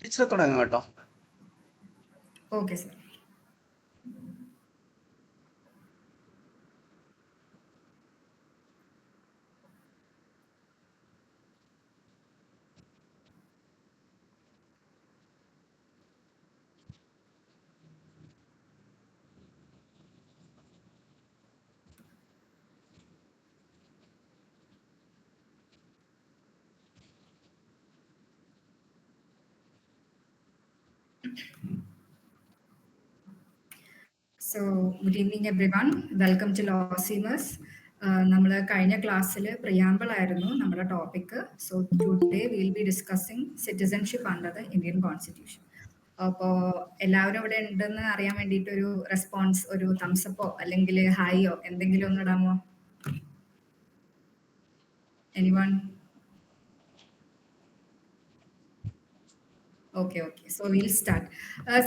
ടീച്ചറെ തുടങ്ങാം കേട്ടോ. Okay sir. So, good evening everyone. Welcome to Law Seamers. നമ്മൾ കഴിഞ്ഞ ക്ലാസ്സിൽ പ്രിയാമ്പിൾ ആയിരുന്നു നമ്മുടെ topic. So today will be discussing citizenship under the Indian constitution. അപ്പോൾ എല്ലാവരും ഇവിടെ ഉണ്ടെന്ന് അറിയാൻ വേണ്ടിയിട്ട് ഒരു റെസ്പോൺസ്, ഒരു തംസപ്പോ അല്ലെങ്കിൽ ഹായോ എന്തെങ്കിലും ഒന്ന് ഇടാമോ? Anyone? Okay. So we'll start.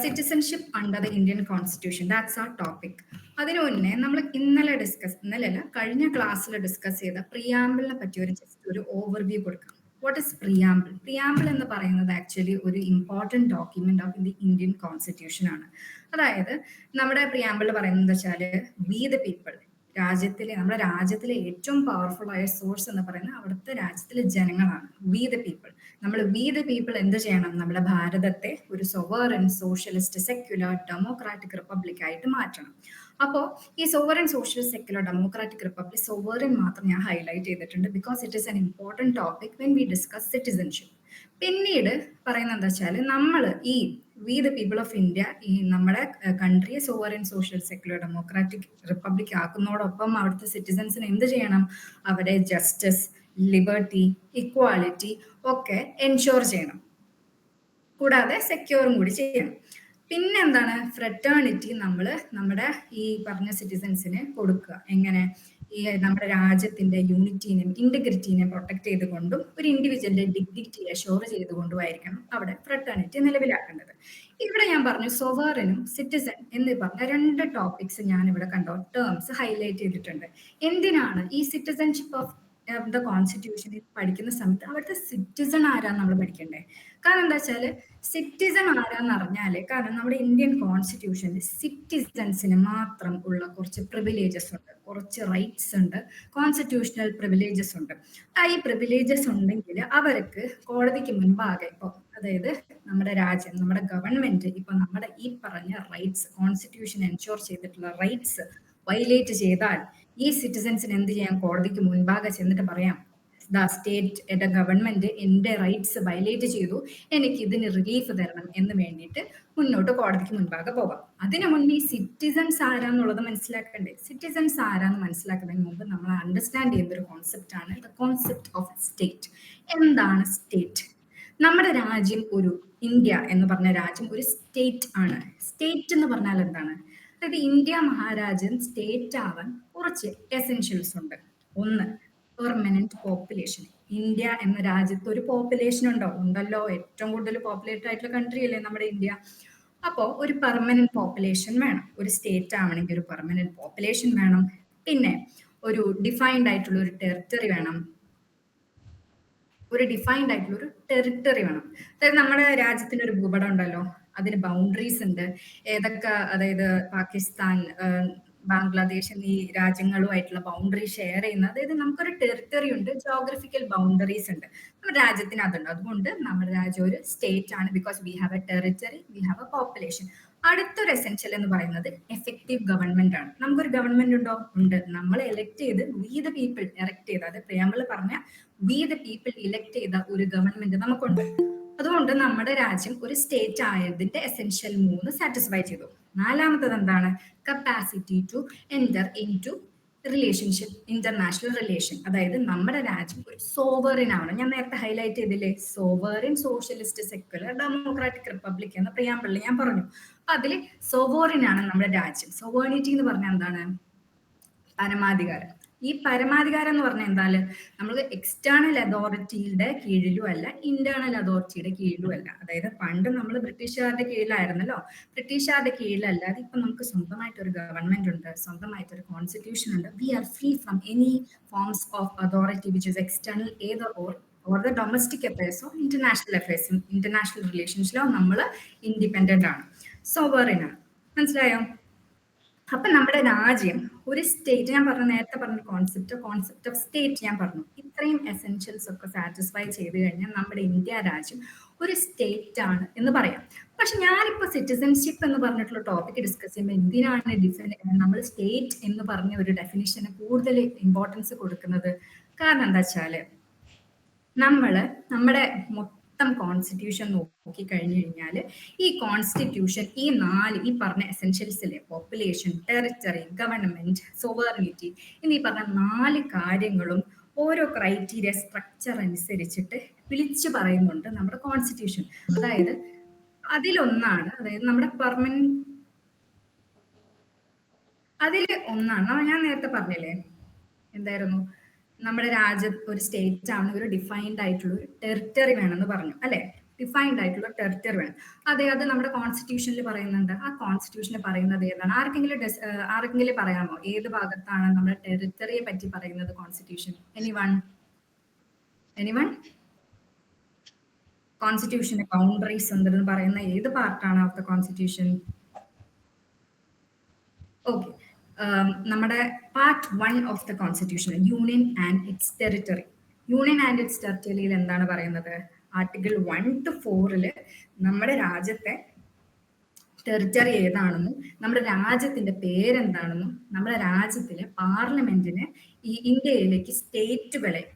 Citizenship under the Indian Constitution. That's our topic. അതിനു മുന്നേ നമ്മൾ കഴിഞ്ഞ ക്ലാസ്സിൽ ഡിസ്കസ് ചെയ്ത പ്രിയാമ്പിളിനെ പറ്റി ഒരു ഓവർവ്യൂ കൊടുക്കാം. What is preamble? പ്രിയാമ്പിൾ എന്ന് പറയുന്നത് ആക്ച്വലി ഒരു important document of the Indian constitution ആണ്. അതായത് നമ്മുടെ പ്രിയാമ്പിൾ പറയുന്നത് വെച്ചാൽ വി ദ പീപ്പിൾ, നമ്മുടെ രാജ്യത്തിലെ ഏറ്റവും പവർഫുൾ ആയ സോഴ്സ് എന്ന് പറയുന്നത് അവിടുത്തെ രാജ്യത്തിലെ ജനങ്ങളാണ്. We the people. നമ്മൾ വി ദ പീപ്പിൾ എന്ത് ചെയ്യണം? നമ്മുടെ ഭാരതത്തെ ഒരു sovereign, socialist, secular, democratic republic ആയിട്ട് മാറ്റണം. അപ്പോൾ ഈ sovereign, social, secular, democratic republic, sovereign മാത്രം ഞാൻ ഹൈലൈറ്റ് ചെയ്തിട്ടുണ്ട് because it is an important topic when we discuss citizenship. പിന്നീട് പറയുന്നത് എന്താ വെച്ചാൽ നമ്മൾ ഈ we the people of India ഈ നമ്മുടെ കൺട്രിയെ sovereign, social, secular, democratic republic ആക്കുന്നതോടൊപ്പം അവിടുത്തെ സിറ്റിസൺസിന് എന്ത് ചെയ്യണം? അവരുടെ ജസ്റ്റിസ്, ലിബർട്ടി, ഇക്വാലിറ്റി ഒക്കെ എൻഷുർ ചെയ്യണം, കൂടാതെ സെക്യൂറും കൂടി ചെയ്യണം. പിന്നെ എന്താണ്? ഫ്രെറ്റേണിറ്റി നമ്മൾ നമ്മുടെ ഈ പറഞ്ഞ സിറ്റിസൺസിന് കൊടുക്കുക. എങ്ങനെ? ഈ നമ്മുടെ രാജ്യത്തിന്റെ യൂണിറ്റീനെയും ഇന്റഗ്രിറ്റീനെയും പ്രൊട്ടക്ട് ചെയ്തുകൊണ്ടും ഒരു ഇൻഡിവിജ്വലിന്റെ ഡിഗ്നിറ്റി അഷ്യൂർ ചെയ്തുകൊണ്ടുമായിരിക്കണം അവിടെ ഫ്രെറ്റേണിറ്റി നിലവിലാക്കേണ്ടത്. ഇവിടെ ഞാൻ പറഞ്ഞു സോവറിനും സിറ്റിസൺ എന്ന് പറഞ്ഞ രണ്ട് ടോപ്പിക്സ് ഞാൻ ഇവിടെ കണ്ടോ ടേംസ് ഹൈലൈറ്റ് ചെയ്തിട്ടുണ്ട്. എന്തിനാണ് ഈ സിറ്റിസൺഷിപ്പ് ഓഫ് ദ കോൺസ്റ്റിറ്റ്യൂഷനിൽ പഠിക്കുന്ന സമയത്ത് അവിടുത്തെ സിറ്റിസൺ ആരാന്ന് നമ്മൾ പഠിക്കണ്ടേ? കാരണം എന്താ വെച്ചാൽ സിറ്റിസൺ ആരാന്ന് അറിഞ്ഞാല്, കാരണം നമ്മുടെ ഇന്ത്യൻ കോൺസ്റ്റിറ്റ്യൂഷനിൽ സിറ്റിസൺസിന് മാത്രം ഉള്ള കുറച്ച് പ്രിവിലേജസ് ഉണ്ട്, കുറച്ച് റൈറ്റ്സ് ഉണ്ട്, കോൺസ്റ്റിറ്റ്യൂഷണൽ പ്രിവിലേജസ് ഉണ്ട്. ഈ പ്രിവിലേജസ് ഉണ്ടെങ്കിൽ അവർക്ക് കോടതിക്ക് മുൻപാകെ ഇപ്പോൾ അതായത് നമ്മുടെ രാജ്യം, നമ്മുടെ ഗവൺമെന്റ് ഇപ്പൊ നമ്മുടെ ഈ പറഞ്ഞ റൈറ്റ്സ്, കോൺസ്റ്റിറ്റ്യൂഷൻ എൻഷുർ ചെയ്തിട്ടുള്ള റൈറ്റ്സ് വയലേറ്റ് ചെയ്താൽ ഈ സിറ്റിസൺസിന് എന്ത് ചെയ്യാം? കോടതിക്ക് മുൻപാകെ ചെന്നിട്ട് പറയാം, ദ സ്റ്റേറ്റ്, എന്റെ ഗവൺമെന്റ് എന്റെ റൈറ്റ്സ് വയലേറ്റ് ചെയ്തു, എനിക്ക് ഇതിന് റിലീഫ് തരണം എന്ന് വേണ്ടിയിട്ട് മുന്നോട്ട് കോടതിക്ക് മുൻപാകെ പോകാം. അതിനു മുൻപ് ഈ സിറ്റിസൺസ് ആരാന്നുള്ളത് മനസ്സിലാക്കണ്ടേ? സിറ്റിസൺസ് ആരാന്ന് മനസ്സിലാക്കുന്നതിന് മുമ്പ് നമ്മൾ അണ്ടർസ്റ്റാൻഡ് ചെയ്യുന്ന ഒരു കോൺസെപ്റ്റ് ആണ് ദ കോൺസെപ്റ്റ് ഓഫ് സ്റ്റേറ്റ്. എന്താണ് സ്റ്റേറ്റ്? നമ്മുടെ രാജ്യം, ഒരു ഇന്ത്യ എന്ന് പറഞ്ഞ രാജ്യം ഒരു സ്റ്റേറ്റ് ആണ്. സ്റ്റേറ്റ് എന്ന് പറഞ്ഞാൽ എന്താണ്? അതായത് ഇന്ത്യ മഹാരാജ്യം സ്റ്റേറ്റ് ആവാൻ കുറച്ച് എസെൻഷ്യൽസ് ഉണ്ട്. ഒന്ന്, പെർമനന്റ് പോപ്പുലേഷൻ. ഇന്ത്യ എന്ന രാജ്യത്ത് ഒരു പോപ്പുലേഷൻ ഉണ്ടല്ലോ. ഏറ്റവും കൂടുതൽ പോപ്പുലേറ്റഡ് ആയിട്ടുള്ള കൺട്രി അല്ലേ നമ്മുടെ ഇന്ത്യ. അപ്പോൾ ഒരു പെർമനന്റ് പോപ്പുലേഷൻ വേണം. ഒരു സ്റ്റേറ്റ് ആവണമെങ്കിൽ ഒരു പെർമനന്റ് പോപ്പുലേഷൻ വേണം. പിന്നെ ഒരു ഡിഫൈൻഡ് ആയിട്ടുള്ള ഒരു ടെറിട്ടറി വേണം. അതായത് നമ്മുടെ രാജ്യത്തിന് ഒരു ഭൂപടം ഉണ്ടല്ലോ, അതിന് ബൗണ്ടറീസ് ഉണ്ട്. ഏതൊക്കെ, അതായത് പാകിസ്ഥാൻ, ബംഗ്ലാദേശ് എന്നീ രാജ്യങ്ങളുമായിട്ടുള്ള ബൗണ്ടറി ഷെയർ ചെയ്യുന്ന, അതായത് നമുക്കൊരു ടെറിട്ടറി ഉണ്ട്, ജോഗ്രഫിക്കൽ ബൗണ്ടറീസ് ഉണ്ട്. നമ്മുടെ രാജ്യത്തിന് അതുണ്ട്. അതുകൊണ്ട് നമ്മുടെ രാജ്യം ഒരു സ്റ്റേറ്റ് ആണ്. Because we have A territory, we have A population. അടുത്തൊരു എസെൻഷ്യൽ എന്ന് പറയുന്നത് എഫക്റ്റീവ് ഗവൺമെന്റ് ആണ്. നമുക്കൊരു ഗവൺമെന്റ് ഉണ്ടോ? ഉണ്ട്. നമ്മൾ എലക്ട് ചെയ്ത് വി ദ പീപ്പിൾ എലക്ട് ചെയ്ത്, അത് പ്രിയാമ്പിൾ പറഞ്ഞ വി ദ പീപ്പിൾ ഇലക്ട് ചെയ്ത ഒരു ഗവൺമെന്റ് നമുക്കുണ്ട്. അതുകൊണ്ട് നമ്മുടെ രാജ്യം ഒരു സ്റ്റേറ്റ് ആയതിന്റെ എസെൻഷ്യൽ 3 സാറ്റിസ്ഫൈ ചെയ്തു. നാലാമത്തത് എന്താണ്? Capacity to enter into relationship, international relation. അതായത് നമ്മുടെ രാജ്യം ഒരു സോവറിൻ ആണ്. ഞാൻ നേരത്തെ ഹൈലൈറ്റ് ചെയ്തില്ലേ, sovereign, socialist, secular, democratic republic എന്ന പ്രിയാമ്പിളിൽ ഞാൻ പറഞ്ഞു. അപ്പൊ അതിൽ സോവറിൻ ആണ് നമ്മുടെ രാജ്യം. സോവേണിറ്റി എന്ന് പറഞ്ഞാൽ എന്താണ്? പരമാധികാരം. ഈ പരമാധികാരം എന്ന് പറഞ്ഞാൽ എന്താണ്? നമ്മൾ എക്സ്റ്റേണൽ അതോറിറ്റിയുടെ കീഴിലും അല്ല, ഇന്റേണൽ അതോറിറ്റിയുടെ കീഴിലും അല്ല. അതായത് പണ്ട് നമ്മൾ ബ്രിട്ടീഷുകാരുടെ കീഴിലായിരുന്നല്ലോ. ബ്രിട്ടീഷുകാരുടെ കീഴിലല്ലാതെ ഇപ്പൊ നമുക്ക് സ്വന്തമായിട്ടൊരു ഗവൺമെന്റ് ഉണ്ട്, സ്വന്തമായിട്ടൊരു കോൺസ്റ്റിറ്റ്യൂഷൻ ഉണ്ട്. We are free from any forms of authority which is external, either or or the domestic അഫയേഴ്സോ ഇന്റർനാഷണൽ അഫയേഴ്സും ഇന്റർനാഷണൽ റിലേഷൻസിലോ നമ്മൾ ഇൻഡിപെൻഡന്റ് ആണ്, സോവറിൻ ആണ്. മനസ്സിലായോ? അപ്പൊ നമ്മുടെ രാജ്യം ഒരു സ്റ്റേറ്റ്, ഞാൻ പറഞ്ഞ നേരത്തെ പറഞ്ഞ കോൺസെപ്റ്റ് ഓഫ് സ്റ്റേറ്റ് ഞാൻ പറഞ്ഞു, ഇത്രയും എസെൻഷ്യൽസ് ഒക്കെ സാറ്റിസ്ഫൈ ചെയ്ത് കഴിഞ്ഞാൽ നമ്മുടെ ഇന്ത്യ രാജ്യം ഒരു സ്റ്റേറ്റ് ആണ് എന്ന് പറയാം. പക്ഷെ ഞാനിപ്പോ സിറ്റിസൺഷിപ്പ് എന്ന് പറഞ്ഞിട്ടുള്ള ടോപ്പിക് ഡിസ്കസ് ചെയ്യുമ്പോൾ എന്തിനാണ് നമ്മൾ സ്റ്റേറ്റ് എന്ന് പറഞ്ഞ ഒരു ഡെഫിനിഷന് കൂടുതൽ ഇമ്പോർട്ടൻസ് കൊടുക്കുന്നത്? കാരണം എന്താ വെച്ചാല് നമ്മുടെ മൊത്തം കോൺസ്റ്റിറ്റ്യൂഷൻ നോക്കി കഴിഞ്ഞു കഴിഞ്ഞാൽ ഈ കോൺസ്റ്റിറ്റ്യൂഷൻ ഈ പറഞ്ഞ എസെൻഷ്യൽസിലെ പോപ്പുലേഷൻ, ടെറിറ്ററി, ഗവൺമെന്റ്, സോവറിനിറ്റി എന്നീ പറഞ്ഞ 4 കാര്യങ്ങളും ഓരോ ക്രൈറ്റീരിയ സ്ട്രക്ചർ അനുസരിച്ചിട്ട് വിളിച്ചു പറയുന്നുണ്ട് നമ്മുടെ കോൺസ്റ്റിറ്റ്യൂഷൻ. അതായത് അതായത് നമ്മുടെ ഒന്നാണ് ഞാൻ നേരത്തെ പറഞ്ഞില്ലേ, എന്തായിരുന്നു, നമ്മുടെ രാജ്യത്ത് ഒരു സ്റ്റേറ്റ് ആണ്, ഒരു ഡിഫൈൻഡ് ആയിട്ടുള്ള ഒരു ടെറിറ്ററി വേണമെന്ന് പറഞ്ഞു അല്ലെ? ഡിഫൈൻഡ് ആയിട്ടുള്ള ടെറിറ്ററി വേണം. അത് നമ്മുടെ കോൺസ്റ്റിറ്റ്യൂഷനിൽ പറയുന്നുണ്ട്. ആ കോൺസ്റ്റിറ്റ്യൂഷനിൽ പറയുന്നത് ഏതാണ്? ആർക്കെങ്കിലും പറയാമോ ഏത് ഭാഗത്താണ് നമ്മുടെ ടെറിറ്ററിയെ പറ്റി പറയുന്നത് കോൺസ്റ്റിറ്റ്യൂഷൻ? എനിവൺ? കോൺസ്റ്റിറ്റ്യൂഷന്റെ ബൗണ്ടറീസ് എന്തെന്ന് പറയുന്ന ഏത് പാർട്ടാണ് ഓഫ് ദ കോൺസ്റ്റിറ്റ്യൂഷൻ? ഓക്കെ, നമ്മുടെ part 1 of the constitution, union and its territory. Union and its ടെറിട്ടറിയിൽ എന്താണ് പറയുന്നത്? ആർട്ടിക്കിൾ 1 to 4 നമ്മുടെ രാജ്യത്തെ ടെറിറ്ററി ഏതാണെന്നും നമ്മുടെ രാജ്യത്തിന്റെ പേരെന്താണെന്നും നമ്മുടെ രാജ്യത്തിലെ പാർലമെന്റിന് ഈ ഇന്ത്യയിലേക്ക്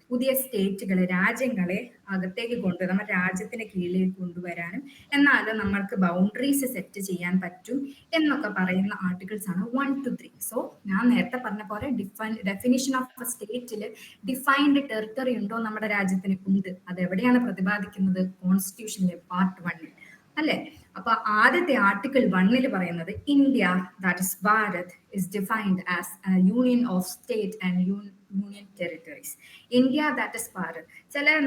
പുതിയ സ്റ്റേറ്റുകളെ, രാജ്യങ്ങളെ അകത്തേക്ക് നമ്മുടെ രാജ്യത്തിന്റെ കീഴിലേക്ക് കൊണ്ടുവരാനും എന്നാൽ നമ്മൾക്ക് ബൗണ്ടറീസ് സെറ്റ് ചെയ്യാൻ പറ്റും എന്നൊക്കെ പറയുന്ന ആർട്ടിക്കിൾസ് ആണ് 1 to 3. സോ ഞാൻ നേരത്തെ പറഞ്ഞ പോലെ ഡെഫിനിഷൻ ഓഫ് സ്റ്റേറ്റിൽ ഡിഫൈൻഡ് ടെറിട്ടറി ഉണ്ടോ നമ്മുടെ രാജ്യത്തിന്? ഉണ്ട്. അതെവിടെയാണ് പ്രതിപാദിക്കുന്നത്? കോൺസ്റ്റിറ്റ്യൂഷനിലെ പാർട്ട് 1 അല്ലെ? അപ്പൊ ആദ്യത്തെ ആർട്ടിക്കിൾ 1 പറയുന്നത് India, that is Bharat, is defined as A union of state and union territories. India, that is Bharat.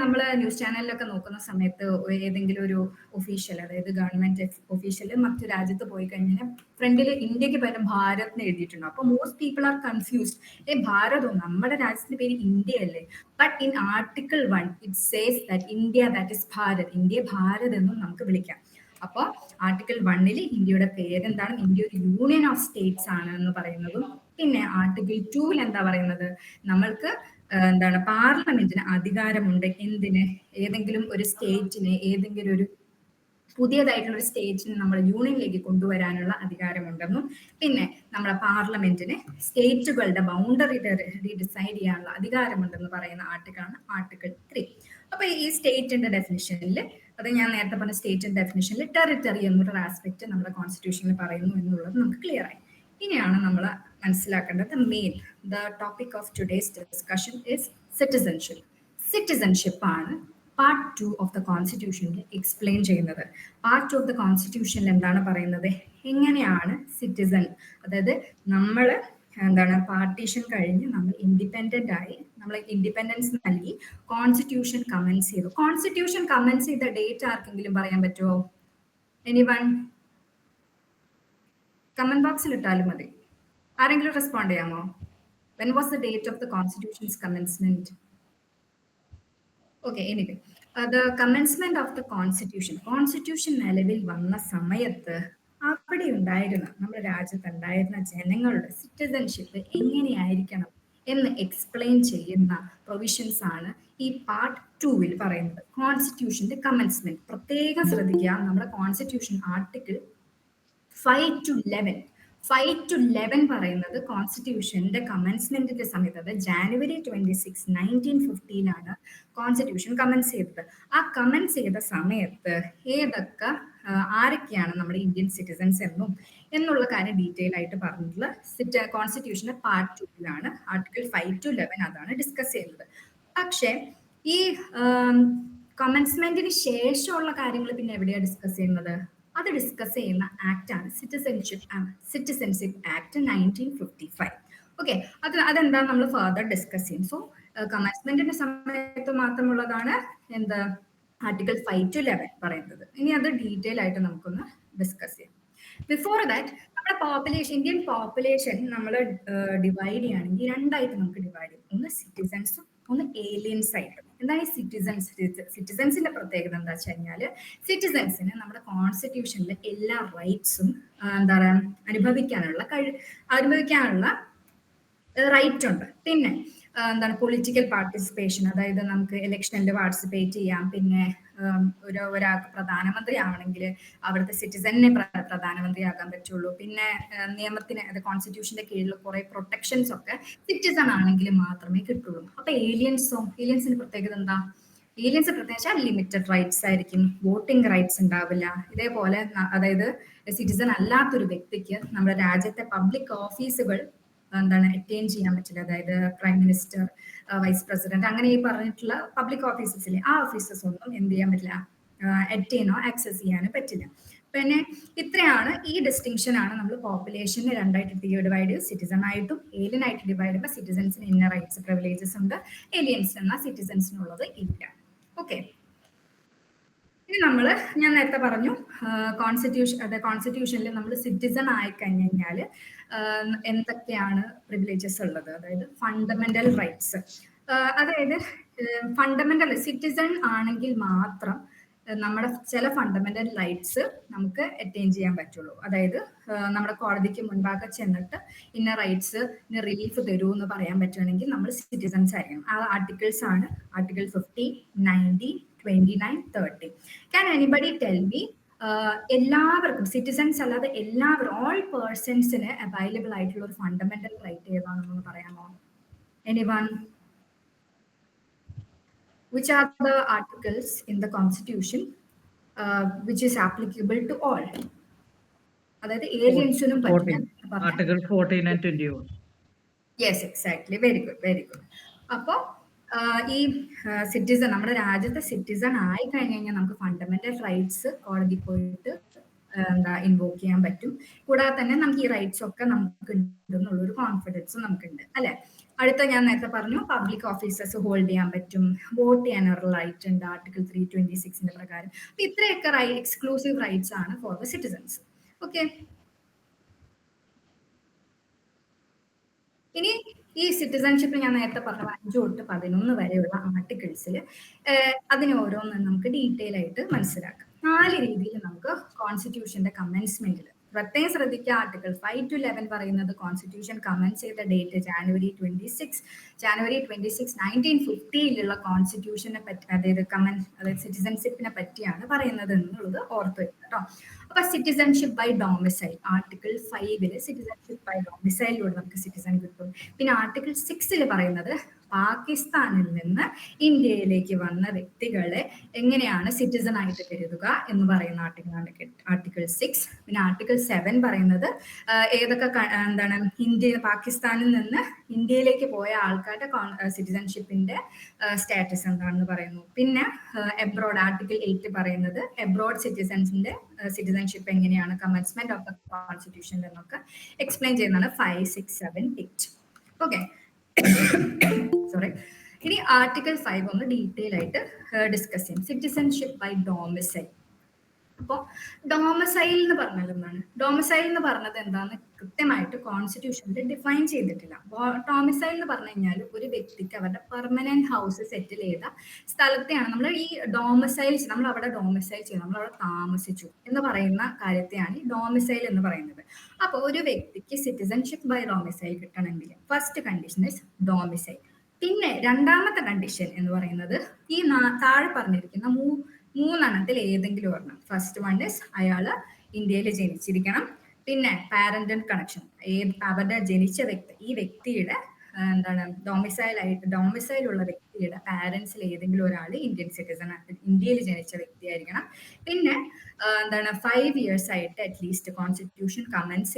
നമ്മൾ ന്യൂസ് ചാനലിലൊക്കെ നോക്കുന്ന സമയത്ത് ഏതെങ്കിലും ഒരു ഒഫീഷ്യൽ, അതായത് ഗവൺമെന്റ് ഒഫീഷ്യൽ മറ്റു രാജ്യത്ത് പോയി കഴിഞ്ഞാൽ ഫ്രണ്ടിൽ ഇന്ത്യക്ക് പകരം ഭാരത് എന്ന് എഴുതിയിട്ടുണ്ട്. അപ്പൊ മോസ്റ്റ് പീപ്പിൾ ആർ കൺഫ്യൂസ്ഡ്, ഭാരതോ? നമ്മുടെ രാജ്യത്തിന്റെ പേര് ഇന്ത്യ അല്ലേ? But in article 1 it says that India, that is Bharat, India Bharat എന്നും നമുക്ക് വിളിക്കാം. അപ്പൊ ആർട്ടിക്കിൾ 1 ഇന്ത്യയുടെ പേരെന്താണ്? ഇന്ത്യ ഒരു യൂണിയൻ ഓഫ് സ്റ്റേറ്റ്സ് ആണ് എന്ന് പറയുന്നതും. പിന്നെ ആർട്ടിക്കിൾ 2 എന്താ പറയുന്നത്? നമ്മൾക്ക് പാർലമെന്റിന് അധികാരമുണ്ട്. എന്തിന്? ഏതെങ്കിലും ഒരു സ്റ്റേറ്റിനെ, ഏതെങ്കിലും ഒരു പുതിയതായിട്ടുള്ള ഒരു സ്റ്റേറ്റിനെ നമ്മൾ യൂണിയനിലേക്ക് കൊണ്ടുവരാനുള്ള അധികാരമുണ്ടെന്നും പിന്നെ നമ്മുടെ പാർലമെന്റിന് സ്റ്റേറ്റുകളുടെ ബൗണ്ടറി ഡിസൈഡ് ചെയ്യാനുള്ള അധികാരമുണ്ടെന്ന് പറയുന്ന ആർട്ടിക്കിളാണ് ആർട്ടിക്കിൾ 3. അപ്പൊ ഈ സ്റ്റേറ്റിന്റെ ഡെഫിനിഷനിൽ, അത് ഞാൻ നേരത്തെ പറഞ്ഞ സ്റ്റേറ്റിന്റെ ഡെഫിനിഷനിൽ ടെറിട്ടറി എന്നൊരു ആസ്പെക്ട് നമ്മുടെ കോൺസ്റ്റിറ്റ്യൂഷനിൽ പറയുന്നു എന്നുള്ളത് നമുക്ക് ക്ലിയർ ആയി. ഇനിയാണ് നമ്മൾ മനസ്സിലാക്കേണ്ടത് the topic of today's discussion is citizenship. Citizenship ആണ് പാർട്ട് 2 ഓഫ് ദ കോൺസ്റ്റിറ്റ്യൂഷനിൽ എക്സ്പ്ലെയിൻ ചെയ്യുന്നത്. പാർട്ട് 2 ഓഫ് ദ കോൺസ്റ്റിറ്റ്യൂഷനിൽ എന്താണ് പറയുന്നത്? എങ്ങനെയാണ് സിറ്റിസൺ, അതായത് പാർട്ടീഷൻ കഴിഞ്ഞ് നമ്മൾ ഇൻഡിപെൻഡന്റ് ആയി, നമ്മൾ ഇൻഡിപെൻഡൻസ് നൽകി കോൺസ്റ്റിറ്റ്യൂഷൻ കമൻസ് ചെയ്തു. കോൺസ്റ്റിറ്റ്യൂഷൻ കമൻസ് ചെയ്ത ഡേറ്റ് ആർക്കെങ്കിലും പറയാൻ പറ്റുമോ? എനിവൺ? കമന്റ് ബോക്സിൽ ഇട്ടാലും മതി. ആരെങ്കിലും റെസ്പോണ്ട് ചെയ്യാമോ? When was the date of the constitution's commencement? Okay, anyway, the commencement of the constitution നിലവിൽ വന്ന സമയത്ത് അവിടെ ഉണ്ടായിരുന്ന, നമ്മുടെ രാജ്യത്ത് ഉണ്ടായിരുന്ന ജനങ്ങളുടെ സിറ്റിസൺഷിപ്പ് എങ്ങനെയായിരിക്കണം എന്ന് എക്സ്പ്ലെയിൻ ചെയ്യുന്ന പ്രൊവിഷൻസ് ആണ് ഈ പാർട്ട് 2 പറയുന്നത്. കോൺസ്റ്റിറ്റ്യൂഷന്റെ കമൻസ്മെന്റ് പ്രത്യേകം ശ്രദ്ധിക്കുക. നമ്മുടെ കോൺസ്റ്റിറ്റ്യൂഷൻ ആർട്ടിക്കിൾ 5 to 11 പറയുന്നത് കോൺസ്റ്റിറ്റ്യൂഷന്റെ കമൻസ്മെന്റിന്റെ സമയത്ത്, അതായത് ജാനുവരി 26, 1950 കോൺസ്റ്റിറ്റ്യൂഷൻ കമൻസ് ചെയ്തത്. ആ കമൻസ് ചെയ്ത സമയത്ത് ആരൊക്കെയാണ് നമ്മുടെ ഇന്ത്യൻ സിറ്റിസൺസ് എന്നുള്ള കാര്യം ഡീറ്റെയിൽ ആയിട്ട് പറഞ്ഞിട്ടുള്ള കോൺസ്റ്റിറ്റ്യൂഷന്റെ പാർട്ട് 2 ആർട്ടിക്കിൾ 5 to 11 അതാണ് ഡിസ്കസ് ചെയ്യുന്നത്. പക്ഷെ ഈ കമൻസ്മെന്റിന് ശേഷമുള്ള കാര്യങ്ങൾ പിന്നെ എവിടെയാണ് ഡിസ്കസ് ചെയ്യുന്നത്? അത് ഡിസ്കസ് ചെയ്യുന്ന ആക്ട് ആണ് സിറ്റിസൺഷിപ്പ് ആക്ട് 1955. ഓക്കെ, അതെന്താ നമ്മൾ ഫർദർ ഡിസ്കസ് ചെയ്യും. സോ കമൻസ്മെന്റിന്റെ സമയത്ത് മാത്രമുള്ളതാണ് ആർട്ടിക്കിൾ 5 to 11 പറയുന്നത്. ഇനി അത് ഡീറ്റെയിൽ ആയിട്ട് നമുക്കൊന്ന് ഡിസ്കസ് ചെയ്യാം. ബിഫോർ ദാറ്റ്, നമ്മുടെ ഇന്ത്യൻ പോപ്പുലേഷൻ നമ്മൾ ഡിവൈഡ് ചെയ്യുകയാണെങ്കിൽ 2 ആയിട്ട് നമുക്ക് ഡിവൈഡ് ചെയ്യും. ഒന്ന് സിറ്റിസൺസും ഒന്ന് ഏലിയൻസ് ആയിട്ട്. എന്താണ് ഈ സിറ്റിസൻസിന്റെ പ്രത്യേകത എന്താ വെച്ച് കഴിഞ്ഞാല് സിറ്റിസൻസിന് നമ്മുടെ കോൺസ്റ്റിറ്റ്യൂഷനിൽ എല്ലാ റൈറ്റ്സും എന്താ പറയാ അനുഭവിക്കാനുള്ള റൈറ്റ് ഉണ്ട്. പിന്നെ എന്താണ് പൊളിറ്റിക്കൽ പാർട്ടിസിപ്പേഷൻ, അതായത് നമുക്ക് ഇലക്ഷനിൽ പാർട്ടിസിപ്പേറ്റ് ചെയ്യാം. പിന്നെ ഒരാൾക്ക് പ്രധാനമന്ത്രി ആവണമെങ്കിൽ അവിടുത്തെ സിറ്റിസനെ പ്രധാനമന്ത്രിയാകാൻ പറ്റുള്ളൂ. പിന്നെ നിയമത്തിന് അത് കോൺസ്റ്റിറ്റ്യൂഷന്റെ കീഴിൽ കുറെ പ്രൊട്ടക്ഷൻസ് ഒക്കെ സിറ്റിസൺ ആണെങ്കിൽ മാത്രമേ കിട്ടുള്ളൂ. അപ്പൊ ഏലിയൻസിന്റെ പ്രത്യേകത എന്താ? ഏലിയൻസ് പ്രത്യേകിച്ച് ലിമിറ്റഡ് റൈറ്റ്സ് ആയിരിക്കും, വോട്ടിംഗ് റൈറ്റ്സ് ഉണ്ടാവില്ല. ഇതേപോലെ അതായത് സിറ്റിസൺ അല്ലാത്തൊരു വ്യക്തിക്ക് നമ്മുടെ രാജ്യത്തെ പബ്ലിക് ഓഫീസുകൾ എന്താണ് അറ്റൈൻ ചെയ്യാൻ പറ്റില്ല. അതായത് പ്രൈം മിനിസ്റ്റർ, വൈസ് പ്രസിഡന്റ്, അങ്ങനെ ഈ പറഞ്ഞിട്ടുള്ള പബ്ലിക് ഓഫീസസിലെ ആ ഓഫീസസ് ഒന്നും എന്ത് ചെയ്യാൻ പറ്റില്ല, അറ്റൈനോ ആക്സസ് ചെയ്യാനോ പറ്റില്ല. പിന്നെ ഇത്രയാണ് ഈ ഡിസ്റ്റിങ്ഷൻ ആണ് നമ്മൾ പോപ്പുലേഷനെ രണ്ടായിട്ട് ഡിവൈഡ് ചെയ്ത് സിറ്റിസൺ ആയിട്ടും ഏലിയൻ ആയിട്ട് ഡിവൈഡ് ചെയ്യുമ്പോൾ സിറ്റിസൺസിന് ഇന്ന റൈറ്റ്സ് പ്രിവിലേജസ് ഉണ്ട്, ഏലിയൻസ് എന്ന സിറ്റിസൺസിനുള്ളത് ഇല്ല. ഓക്കെ, ഇനി ഞാൻ നേരത്തെ പറഞ്ഞു കോൺസ്റ്റിറ്റ്യൂഷനിൽ നമ്മൾ സിറ്റിസൺ ആയി കഴിഞ്ഞാൽ എന്തൊക്കെയാണ് പ്രിവിലേജസ് ഉള്ളത്, അതായത് ഫണ്ടമെന്റൽ റൈറ്റ്സ്. അതായത് ഫണ്ടമെന്റൽ സിറ്റിസൺ ആണെങ്കിൽ മാത്രം നമ്മുടെ ചില ഫണ്ടമെന്റൽ റൈറ്റ്സ് നമുക്ക് അറ്റൈൻ ചെയ്യാൻ പറ്റുള്ളൂ. അതായത് നമ്മുടെ കോടതിക്ക് മുൻപാകെ ചെന്നിട്ട് ഇന്ന റൈറ്റ്സ് റിലീഫ് തരൂ എന്ന് പറയാൻ പറ്റുകയാണെങ്കിൽ നമ്മൾ സിറ്റിസൺസ് ആയിരിക്കണം. ആ ആർട്ടിക്കിൾസ് ആണ് article 50, 90, 29, 30. Can anybody tell me എല്ലാവർക്കും സിറ്റിസൺസ് അല്ലാതെ എല്ലാവരും ഓൾ പേഴ്സൺസിന് അവൈലബിൾ ആയിട്ടുള്ള ഒരു ഫണ്ടമെന്റൽ റൈറ്റ് ഏതാണെന്ന് പറയാമോ? Anyone? Which are the articles in the constitution which is applicable to all? അതായത് ഏലിയൻസിനും പറ്റില്ല. Article 14 and 21. Yes, exactly, very good, very good. അപ്പോ ഈ സിറ്റിസൺ, നമ്മുടെ രാജ്യത്തെ സിറ്റിസൺ ആയി കഴിഞ്ഞു കഴിഞ്ഞാൽ നമുക്ക് ഫണ്ടമെന്റൽ റൈറ്റ്സ് കോടതി പോയിട്ട് ഇൻവോക്ക് ചെയ്യാൻ പറ്റും. കൂടാതെ തന്നെ നമുക്ക് ഈ റൈറ്റ്സ് ഒക്കെ നമുക്ക് ഉണ്ടെന്നുള്ളൊരു കോൺഫിഡൻസും നമുക്കുണ്ട്, അല്ലെ? അടുത്ത ഞാൻ നേരത്തെ പറഞ്ഞു പബ്ലിക് ഓഫീസസ് ഹോൾഡ് ചെയ്യാൻ പറ്റും, വോട്ട് ചെയ്യാനുള്ള റൈറ്റ് ഉണ്ട് ആർട്ടിക്കിൾ 326 പ്രകാരം. അപ്പൊ ഇത്രയൊക്കെ എക്സ്ക്ലൂസീവ് റൈറ്റ്സ് ആണ് ഫോർ ദ സിറ്റിസൺസ്. ഓക്കെ, ഇനി ഈ സിറ്റിസൺഷിപ്പ് ഞാൻ നേരത്തെ പറഞ്ഞ 5 തൊട്ട് 11 വരെയുള്ള ആർട്ടിക്കിൾസിൽ അതിന് ഓരോന്നും നമുക്ക് ഡീറ്റെയിൽ ആയിട്ട് മനസ്സിലാക്കാം. 4 രീതിയിൽ നമുക്ക് കോൺസ്റ്റിറ്റ്യൂഷന്റെ കമൻസ്മെന്റിൽ പ്രത്യേകം ശ്രദ്ധിക്കുക. ആർട്ടിക്കിൾ 5 to 11 പറയുന്നത് കോൺസ്റ്റിറ്റ്യൂഷൻ കമൻസ് ചെയ്ത ഡേറ്റ് ജാനുവരി 26, 1950 കോൺസ്റ്റിറ്റ്യൂഷനെ പറ്റി, അതായത് സിറ്റിസൺഷിപ്പിനെ പറ്റിയാണ് പറയുന്നത് എന്നുള്ളത് ഓർത്ത് വെക്കുക കേട്ടോ. അപ്പൊ citizenship by domicile article 5 citizenship by ഡൊമിസൈലിലൂടെ നമുക്ക് സിറ്റിസൺ കിട്ടും. പിന്നെ ആർട്ടിക്കിൾ 6 പറയുന്നത് പാകിസ്ഥാനിൽ നിന്ന് ഇന്ത്യയിലേക്ക് വന്ന വ്യക്തികളെ എങ്ങനെയാണ് സിറ്റിസൺ ആയിട്ട് കരുതുക എന്ന് പറയുന്ന ആർട്ടിക്കിൾ 6. പിന്നെ ആർട്ടിക്കിൾ 7 പറയുന്നത് ഏതൊക്കെ പാകിസ്ഥാനിൽ നിന്ന് ഇന്ത്യയിലേക്ക് പോയ ആൾക്കാരുടെ സിറ്റിസൺഷിപ്പിന്റെ സ്റ്റാറ്റസ് എന്താണെന്ന് പറയുന്നു. പിന്നെ എബ്രോഡ് ആർട്ടിക്കിൾ 8 പറയുന്നത് എബ്രോഡ് സിറ്റിസൺസിന്റെ സിറ്റിസൺഷിപ്പ് എങ്ങനെയാണ് കമൻസ്മെന്റ് ഓഫ് ദ കോൺസ്റ്റിറ്റ്യൂഷൻ എന്നൊക്കെ എക്സ്പ്ലെയിൻ ചെയ്യുന്നതാണ് 5, 6, 7, 8. Okay, sorry. ഇനി ആർട്ടിക്കിൾ 5 ഒന്ന് ഡീറ്റെയിൽ ആയിട്ട് ഡിസ്കസ് ചെയ്യും. Citizenship by domicile. അപ്പോൾ ഡൊമിസൈൽ എന്ന് പറഞ്ഞാൽ എന്താണ്? ഡൊമിസൈൽ എന്ന് പറഞ്ഞത് എന്താന്ന് കൃത്യമായിട്ട് കോൺസ്റ്റിറ്റ്യൂഷനിൽ ഡിഫൈൻ ചെയ്തിട്ടില്ല. ഡൊമിസൈൽ എന്ന് പറഞ്ഞു കഴിഞ്ഞാൽ ഒരു വ്യക്തിക്ക് അവരുടെ പെർമനന്റ് ഹൗസ് സെറ്റിൽ ചെയ്ത സ്ഥലത്തെയാണ് നമ്മൾ ഈ നമ്മൾ അവിടെ ഡൊമിസൈൽ ചെയ്തു, നമ്മൾ അവിടെ താമസിച്ചു എന്ന് പറയുന്ന കാര്യത്തെയാണ് ഈ ഡൊമിസൈൽ എന്ന് പറയുന്നത്. അപ്പോൾ ഒരു വ്യക്തിക്ക് സിറ്റിസൺഷിപ്പ് ബൈ ഡൊമിസൈൽ കിട്ടണമെങ്കിൽ ഫസ്റ്റ് കണ്ടീഷൻ ഇസ് ഡൊമിസൈൽ. പിന്നെ രണ്ടാമത്തെ കണ്ടീഷൻ എന്ന് പറയുന്നത് ഈ താഴെ പറഞ്ഞിരിക്കുന്ന മൂന്നെണ്ണത്തിൽ ഏതെങ്കിലും ഒരെണ്ണം. ഫസ്റ്റ് വൺ ഇസ് അയാള് ഇന്ത്യയിൽ ജനിച്ചിരിക്കണം. പിന്നെ പാരന്റൽ കണക്ഷൻ, അവരുടെ ജനിച്ച ഈ വ്യക്തിയുടെ ഡൊമിസൈലുള്ള വ്യക്തിയുടെ പാരന്റ്സിൽ ഏതെങ്കിലും ഒരാൾ ഇന്ത്യൻ സിറ്റിസൺ, ഇന്ത്യയിൽ ജനിച്ച വ്യക്തിയായിരിക്കണം. പിന്നെ 5 years ആയിട്ട് അറ്റ്ലീസ്റ്റ് കോൺസ്റ്റിറ്റ്യൂഷൻ കമൻസ്